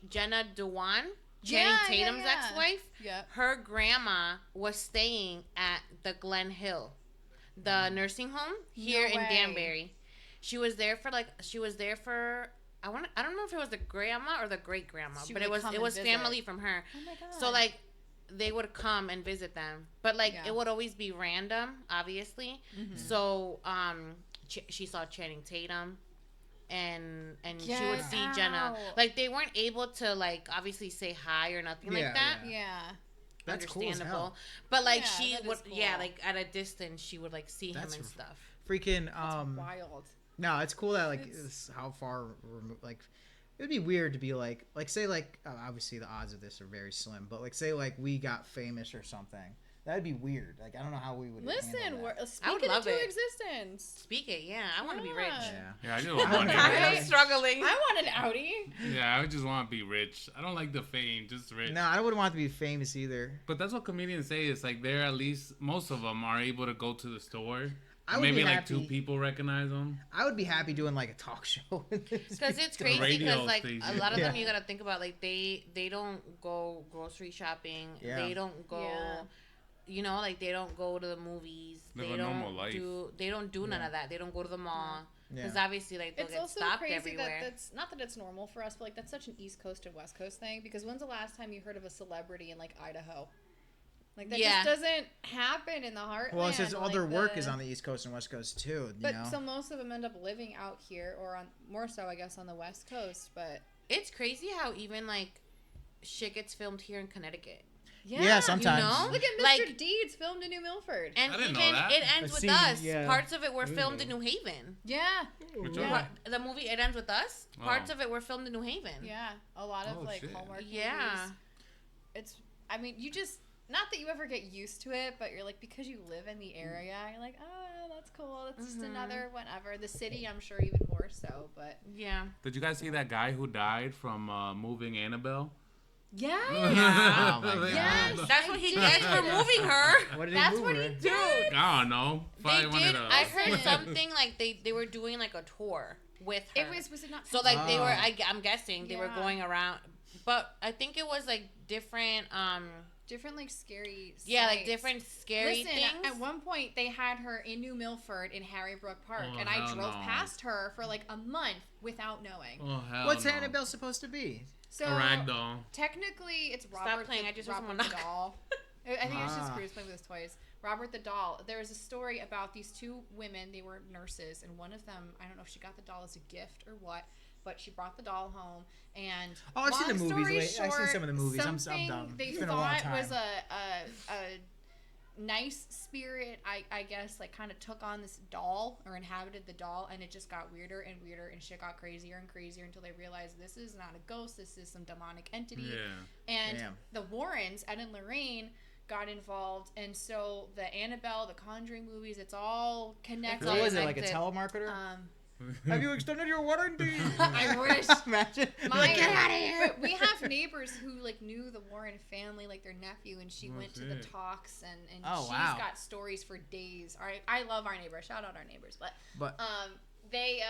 Jenna Dewan, Channing Tatum's yeah. ex-wife. Yep. Her grandma was staying at the Glen Hill, the nursing home here in way. Danbury. She was there for I don't know if it was the grandma or the great grandma, She but would it was come it and was visit. family from her. Oh my god. So like they would come and visit them, but like Yeah. it would always be random, obviously. Mm-hmm. So she saw Channing Tatum, and she would Get see Jenna. out. Like they weren't able to like obviously say hi or nothing Yeah, like that. Yeah. That's cool as Understandable, hell. but like Yeah, she that would, is yeah, cool. like at a distance, she would like see That's him and stuff. Freaking Wild. no, it's cool that like It's- it's how far removed. Like it would be weird to be like say like obviously the odds of this are very slim, but like say like we got famous or something. That'd be weird. Like I don't know how we would. Listen, handle we're that. speaking would love into it. existence. Speak it, yeah. I want to be rich. Yeah. Yeah. Yeah, I just want money. Right? Rich. Struggling. I want an Audi. Yeah, I just want to be rich. I don't like the fame, just rich. No, I wouldn't want to be famous either. But that's what comedians say. It's like they're at least most of them are able to go to the store. I would Maybe be like happy. 2 people recognize them. I would be happy doing like a talk show. Because it's The crazy radio because like station. a lot of them Yeah. you gotta think about like they don't go grocery shopping. Yeah. They don't go Yeah. you know, like they don't go to the movies. Live They a don't normal life. they don't do none Yeah. of that. They don't go to the mall. Yeah. Because obviously like they'll It's get also stopped crazy everywhere. that's not that it's normal for us, but like that's such an East Coast and West Coast thing. Because when's the last time you heard of a celebrity in like Idaho? Like that Yeah. just doesn't happen in the heartland. Well, it's just all like their work is on the East Coast and West Coast too. You But know? so most of them end up living out here, or on more so, I guess, on the West Coast. But It's crazy how even like shit gets filmed here in Connecticut. Yeah, sometimes. You know? Look at Mr. Like- Deeds filmed in New Milford. And I didn't even know that. it ends I've with seen- us. yeah. Parts of it were I didn't filmed in know. New Haven. Yeah, Which Yeah. one? The movie It Ends With Us. Oh. Parts of it were filmed in New Haven. yeah, a lot of Oh, like shit. Hallmark Yeah. movies. It's, I mean, you just not that you ever get used to it, but you're like, because you live in the area, you're like, oh, that's cool. That's just another whatever. The city, I'm sure, even more so. But yeah. Did you guys see that guy who died from moving Annabelle? yeah, Oh my God. yes, That's what he gets for moving her. What did that's he move what her? he did. I don't know. They Probably one did. of those. I heard something like they were doing like a tour with her. It was it not? So like they were. Oh. I'm guessing they were Yeah. going around, but I think it was like different. different like scary. Yeah, like sights. different scary Listen, things. at one point they had her in New Milford in Harrybrook Park, Oh, and I hell drove no. past her for like a month without knowing. Oh hell What's no. Annabelle supposed to be? So A rag doll. technically, it's Stop Robert. playing, I just heard Robert someone the knock. doll. I think it's just Ah. Bruce playing with his toys. Robert the doll. There was a story about these two women. They were nurses, and one of them, I don't know if she got the doll as a gift or what, but she brought the doll home. And Oh, I've seen the long movies. story Wait, I've seen short, some of the movies. I'm something dumb. They It's been a long thought was time. a nice spirit, I guess, like kind of took on this doll or inhabited the doll, and it just got weirder and weirder, and shit got crazier and crazier until they realized this is not a ghost, this is some demonic entity. Yeah. And Damn. the Warrens, Ed and Lorraine, got involved, and so the Annabelle, the Conjuring movies, it's all connected. What was it, like a connected. telemarketer? Um, Have you extended your warranty? I wish. Imagine. My, Get out of here. but we have neighbors who like knew the Warren family, like their nephew, and she Oh, went to the shit. talks, and Oh, she's wow. got stories for days. All right, I love our neighbors. Shout out our neighbors, but they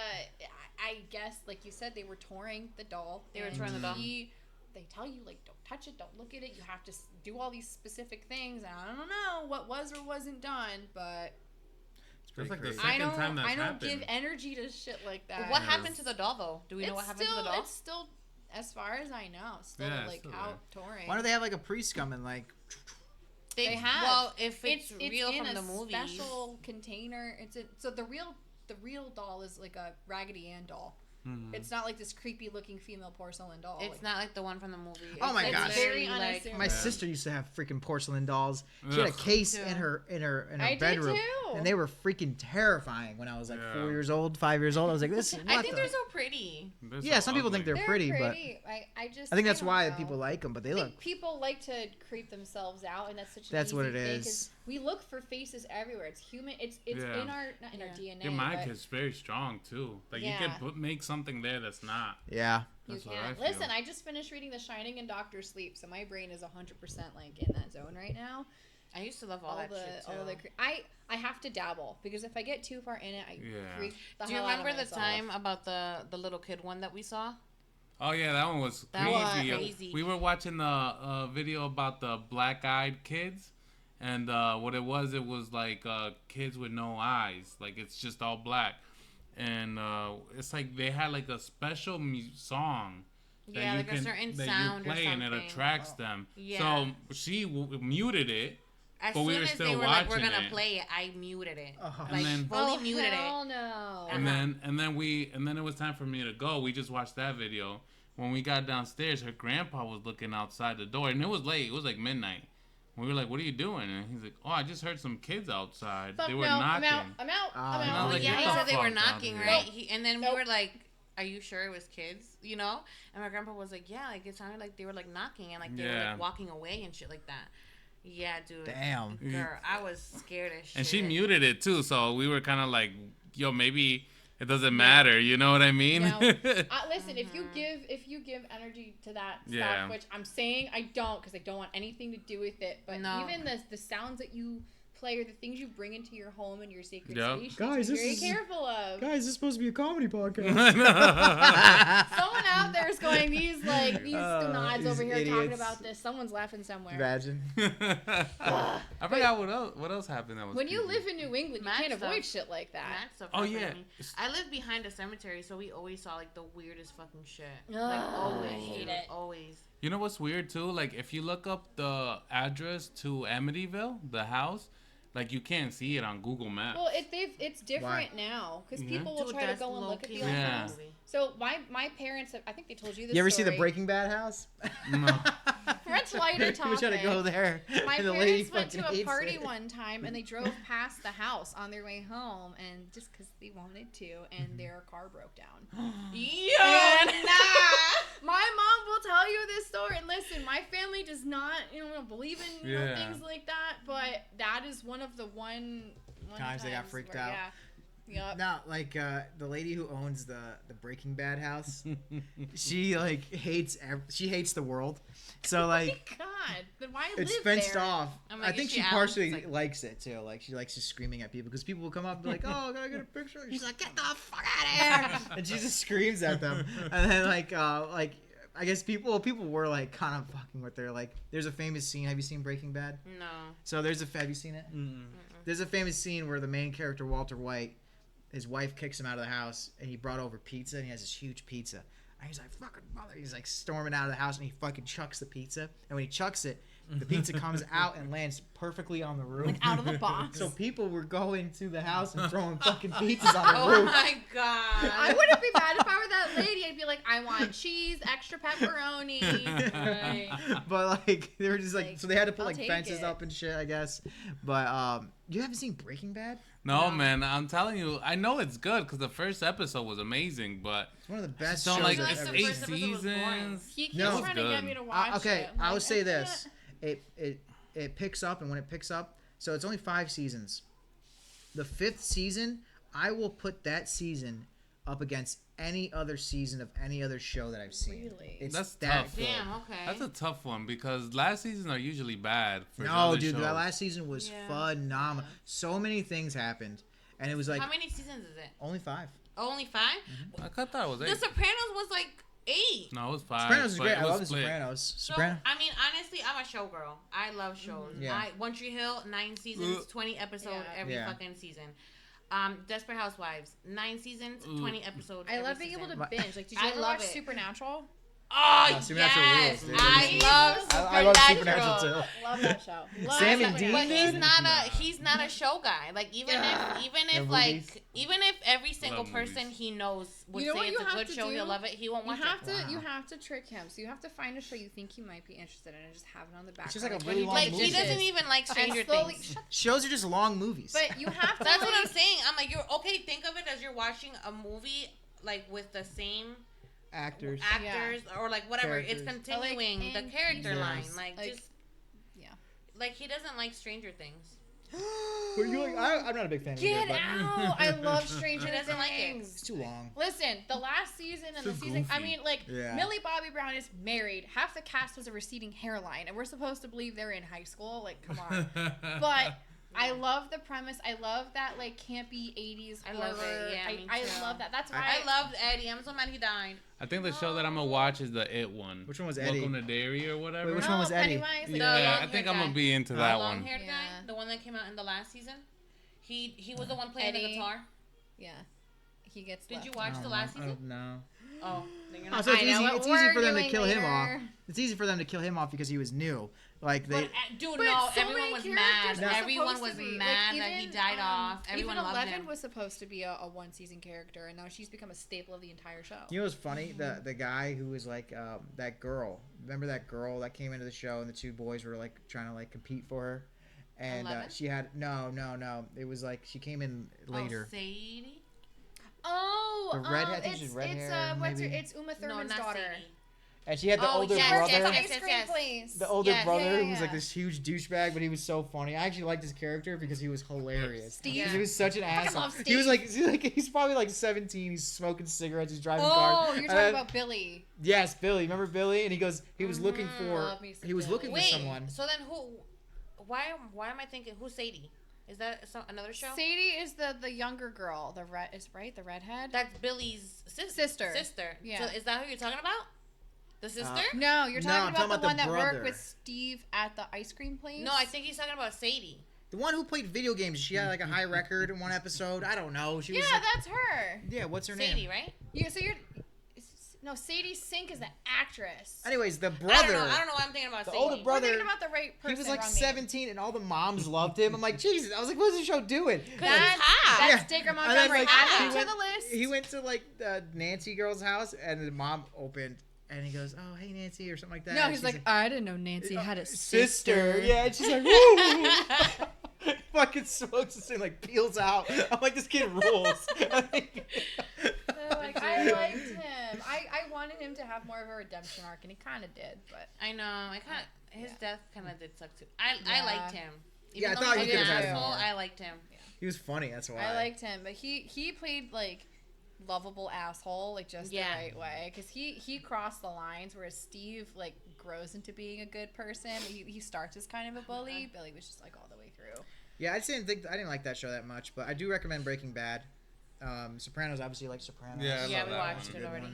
I guess like you said, they were touring the doll. They were and touring the doll. They tell you like don't touch it, don't look at it. You have to do all these specific things. And I don't know what was or wasn't done, but It's pretty That's like the crazy. second time that's I don't happened. give energy to shit like that. What happened to the doll though? Do we know what happened to the doll? It's still, as far as I know, still Yeah, like still out touring. Why do they have like a priest come and like? They have. Well, if it's, it's real in from a the movies. special container. So the real doll is like a Raggedy Ann doll. Mhm. It's not like this creepy looking female porcelain doll. It's like, not like the one from the movie. Oh It's my like gosh. Very like unassuming. My Yeah. sister used to have freaking porcelain dolls. She had a Ugh. case Too. in her I did bedroom, too. and they were freaking terrifying when I was like Yeah. 4 years old, 5 years old. I was like, this. What I think the? they're so pretty. They're Yeah, so some people think ugly. they're pretty, but I just. I think that's don't why know. people like them. But they I look. think people like to creep themselves out, and that's such an That's easy what it thing, is. 'cause we look for faces everywhere. It's human. It's Yeah. in our not in our Yeah. DNA. Your mind but is very strong too. Like Yeah. you could make something there that's not. Yeah. you That's what can I feel. listen. I just finished reading The Shining and Doctor Sleep, so my brain is 100% like in that zone right now. I used to love all that shit too. I have to dabble because if I get too far in it, I Yeah. freak the Do you hell out of remember the myself. time about the little kid one that we saw? Oh yeah, that one was That crazy. was crazy. We were watching the video about the black-eyed kids, and what it was like kids with no eyes. Like it's just all black, and it's like they had like a special song. Yeah, like a certain sound or play and it something. attracts them. Yeah. So she muted it. As But we soon were as still they were like, we're watching gonna it. play it, I muted it. Oh. Like And then- fully Oh, muted hell it. no. And then it was time for me to go. We just watched that video. When we got downstairs, her grandpa was looking outside the door, and it was late. It was like midnight. We were like, "What are you doing?" And he's like, "Oh, I just heard some kids outside. Fuck they were no, knocking." I'm out. I'm And I out. was like, Yeah, "Get he the said they were fuck out knocking, of right? here." And then Nope. we were like, "Are you sure it was kids?" You know? And my grandpa was like, "Yeah, like it sounded like they were like knocking and like they were Yeah. like walking away and shit like that." Yeah, dude. Damn. Girl, I was scared as shit. And she muted it too, so we were kind of like, "Yo, maybe it doesn't matter." You know what I mean? No. Listen, if you give energy to that Yeah. stuff, which I'm saying I don't because I don't want anything to do with it, but No. even the sounds that you play or the things you bring into your home and your sacred Yep. space, Guys, be this very is- careful of. Guys, this is supposed to be a comedy podcast. Someone out there is going these nods these over here talking idiots. about this. Someone's laughing somewhere. Imagine. I forgot what else happened. That was When you creepy. live in New England, Mad you can't avoid stuff. shit like that. Mad stuff Oh, happened to yeah. me. I live behind a cemetery, so we always saw like the weirdest fucking shit. Ugh, Like I always, hate dude, it. always. You know what's weird too? Like if you look up the address to Amityville, the house, like you can't see it on Google Maps. Well, it's different now because Yeah. people will Dude, try to that's go and look at the low-key old like a house. movie. So my parents, I think they told you this. You ever see the story. Breaking Bad house? No. Much lighter We try to topic. go there. My and the lady parents went to fucking a hates party it. one time and they drove past the house on their way home, and just because they wanted to, and their car broke down. Yo, nah. My mom will tell you this story. And listen, my family does not, believe in things like that. But that is one of the times they got freaked out. Yeah. Yep. No, like the lady who owns the Breaking Bad house, she like hates the world. So like, oh my God, then why it's live fenced there? off. I'm like, I think is she she partially Allan's, like- likes it too. Like she likes just screaming at people because people will come up and be like, "Oh, can I get a picture?" And she's like, "Get the fuck out of here!" And she just screams at them. And then like I guess people were like kind of fucking with her. Like, there's a famous scene. Have you seen Breaking Bad? No. So have you seen it? Mm-mm. There's a famous scene where the main character Walter White, his wife kicks him out of the house, and he brought over pizza, and he has this huge pizza. And he's like, fucking mother. He's like storming out of the house, and he fucking chucks the pizza. And when he chucks it, the pizza comes out and lands perfectly on the roof. Like out of the box. So people were going to the house and throwing fucking pizzas on the Oh roof. my God. I wouldn't be mad if I were that lady. I'd be like, I want cheese, extra pepperoni. Like, But like they were just like, so they had to put I'll like take fences it. up and shit, I guess. But you haven't seen Breaking Bad? No, man, I'm telling you, I know it's good because the first episode was amazing, but It's one of the best so shows like I've it's ever the seen. 8 first episode was boring. seasons. he keeps No. trying to get me to watch Okay, it. I will Like, say I this: can't. it picks up, and when it picks up, so it's only 5 seasons. The 5th season, I will put that season up against any other season of any other show that I've seen. Really? It's That's that tough. good. Damn, okay. That's a tough one because last season are usually bad. For No, other dude, shows. that last season was Yeah. phenomenal. So many things happened, and it was like How many seasons is it? only 5. Only 5? I thought that was The 8. Sopranos was like 8. No, it was 5. Sopranos is but great. it I was love the split. Sopranos. So, Sopranos. I mean, honestly, I'm a showgirl. I love shows. Yeah. One Tree Hill, 9 seasons, Ugh. 20 episodes Yeah. every Yeah. fucking season. Desperate Housewives, 9 seasons, Ugh. 20 episodes. I every love being able season. to binge. Like, did you I ever love watch it. Supernatural? Oh, No, Supernatural yes. rules, dude. I love I love Supernatural. Supernatural too. Love that show. Love Sam and that Dean? show. But he's not a show guy. Like even Yeah. if even The if movies? like even if every single Love person movies. he knows would You know say what it's you a have good to show, do? he'll love it. He won't You watch have it. to Wow. you have to trick him. So you have to find a show you think he might be interested in and just have it on the background. It's just like a when really he long Like movie. he doesn't Movies. even like Stranger and slowly, Things. Shows are just long movies. But you have to. That's what I'm like- saying. I'm like, you're okay. Think of it as you're watching a movie like with the same Actors. actors or like whatever. It's Characters. continuing Like, the and character Yeah. line. Like Like, just yeah. like he doesn't like Stranger Things. But you like, I'm not a big fan Get either, but out! I love Stranger He doesn't like it. Things. it's too long. Listen, the last season and Too the season. I goofy. mean, like Yeah. Millie Bobby Brown is married. Half the cast has a receding hairline, and we're supposed to believe they're in high school. Like, come on. But I love the premise. I love that like campy '80s I horror. love it. Yeah, me I too. love that. That's why I loved Eddie. I'm so mad he died. I think the show that I'm gonna watch is the It one. Which one was Eddie? Welcome to Dairy or whatever. Wait, which one was Eddie? Pennywise, like, Yeah, I long-haired think I'm guy. gonna be into The that one. long-haired Yeah. guy, the one that came out in the last season. He was the one playing Eddie. the guitar. Yeah, he gets. Did you left. watch the last I season? don't know. Oh, then you're Oh, not. so it's I know easy. what It's we're easy for them to doing kill him later. off. It's easy for them to kill him off because he was new. Like they. But, dude, But no, so everyone many was characters mad. were Everyone supposed was to be. mad Like, that he even, died off. Everyone even loved 11 him. was supposed to be a one-season character, and now she's become a staple of the entire show. You know what's funny? The guy who was like that girl. Remember that girl that came into the show and the 2 boys were like trying to like compete for her, and 11? she had no. It was like she came in later. Oh, Sadie? Oh, The redhead, I think she's it's red it's hair, what's her, maybe? it's Uma No, Thurman's not daughter. Sadie. And she had the Oh, older yes, brother. yes, The yes. ice cream place. The older Yes. brother Yeah, who was like yeah. this huge douchebag, but he was so funny. I actually liked his character because he was hilarious. Steve. Because he was such an fucking asshole. love He was Steve. he's probably like 17. He's smoking cigarettes. He's driving Oh, cars. you're And talking then- about Billy. Yes, Billy. Remember Billy? And he goes. He was looking for. Love me some He was Billy. looking for Wait, someone. so then who? Why am I thinking who's Sadie? Is that another show? Sadie is the younger girl. The red is right. The redhead. That's Billy's Sister. Sister. Yeah. So is that who you're talking about? The sister? No, you're No, talking I'm about talking the about the one that brother. worked with Steve at the ice cream place. No, I think he's talking about Sadie. The one who played video games. She had like a high record in one episode. I don't know. She Yeah, was. Like, that's her. yeah. What's her Sadie, name? right? So you're. No, Sadie Sink is the actress. Anyways, the I brother. don't know why I'm thinking about The Sadie. older We're brother. thinking about the right person. He was like wrong name. 17, and all the moms loved him. I'm like, Jesus. I was like, what's the show doing? That's hot. Yeah. Digger And then, Montgomery. like, Add he him went- to the list. He went to like the Nancy girl's house, and the mom opened, and he goes, "Oh, hey Nancy," or something like that. No, And he's she's like, I didn't know Nancy had a sister. sister. Yeah, and she's like, "Woo!" Fucking smokes this thing, like peels out. I'm like, this kid rules. Like, I liked him. I wanted him to have more of a redemption arc, and he kind of did. But I know. His death kind of did suck too. I liked him. Yeah, I though thought he you was could an have had asshole, more. I liked him. He was funny. That's why. I liked him, but he played like lovable asshole, like just the right way, because he crossed the lines, whereas Steve like grows into being a good person. He starts as kind of a bully. Billy was just like all the way through. Yeah, I didn't like that show that much, but I do recommend Breaking Bad. Sopranos, obviously, like Sopranos. Yeah, Yeah, love we that watched one. it already.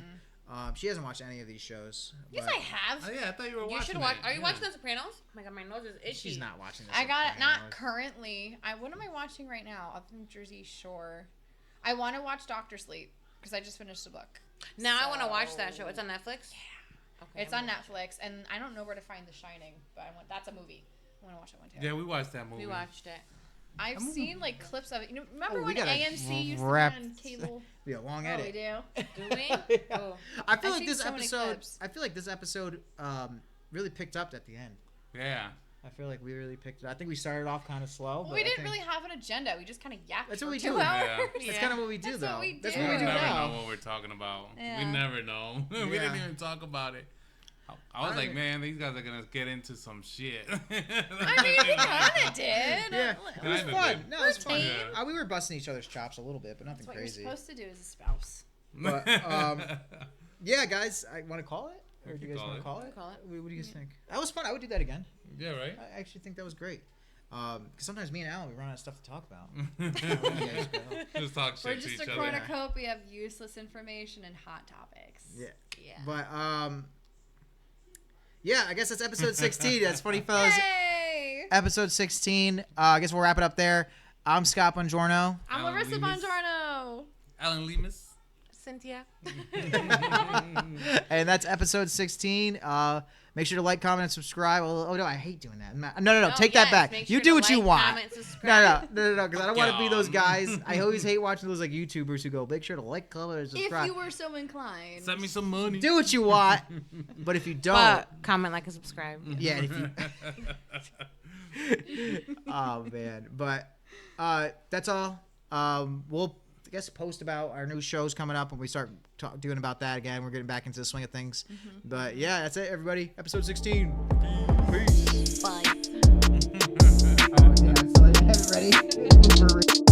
She hasn't watched any of these shows. Yes, but I have. Oh yeah, I thought you were watching. You should watch. it. Are you Yeah. watching The Sopranos? Oh my god, my nose is itchy. She's not watching this. I got it. Not currently. What am I watching right now? Up in Jersey Shore. I want to watch Doctor Sleep because I just finished the book. Now I want to watch that show. It's on Netflix. Yeah. Okay. It's on Netflix, and I don't know where to find The Shining, but that's a movie. I want to watch that one too. Yeah, we watched that movie. We watched it. I've seen like clips of it. You know, remember we when gotta AMC used to wrap- be on cable? Be a long Oh, we edit. do. Do we? Yeah. Oh. I feel I've like seen this so many episode. clips. I feel like this episode really picked up at the end. Yeah. I feel like we really picked it. I think we started off kind of slow. Well, but we I didn't think really have an agenda. We just kind of yapped That's for what we 2 do. hours. Yeah. That's kind of what we do, That's though. what we That's do. what we We do never now. know what we're talking about. Yeah. We never know. We Yeah. didn't even talk about it. I was like, man, these guys are gonna get into some shit. I mean, we kind of did. Yeah, it was Kinda fun. did. No, it was fun. Yeah. We were busting each other's chops a little bit, but nothing That's what crazy. you're supposed to do as a spouse. But yeah, guys, I want to call it, or do you guys want to call it? Call it. What do you guys think? That was fun. I would do that again. Yeah, right. I actually think that was great. Because sometimes me and Allan, we run out of stuff to talk about. You guys go. Just talk We're shit to just each a other. cornucopia of useless information and hot topics. Yeah. Yeah. But yeah, I guess that's episode 16. That's Funny Fellas. Hey! Episode 16. I guess we'll wrap it up there. I'm Scott Bongiorno. I'm Alan Larissa Lemus. Bongiorno. Alan Lemus. Cynthia. And that's episode 16. Make sure to like, comment, and subscribe. Oh no, I hate doing that. No. Take that back. Make You sure do to what you like, want. comment, subscribe. No, because I don't want to be those Yum. guys. I always hate watching those like YouTubers who go, make sure to like, comment, and If subscribe. you were so inclined. Send me some money. Do what you want, but if you don't, But comment, like, and subscribe. yeah. If you, oh man, but that's all. We'll I guess post about our new shows coming up when we start doing about that again. We're getting back into the swing of things. But yeah, that's it, everybody. Episode 16. Peace. Bye. Oh, yeah, so ready?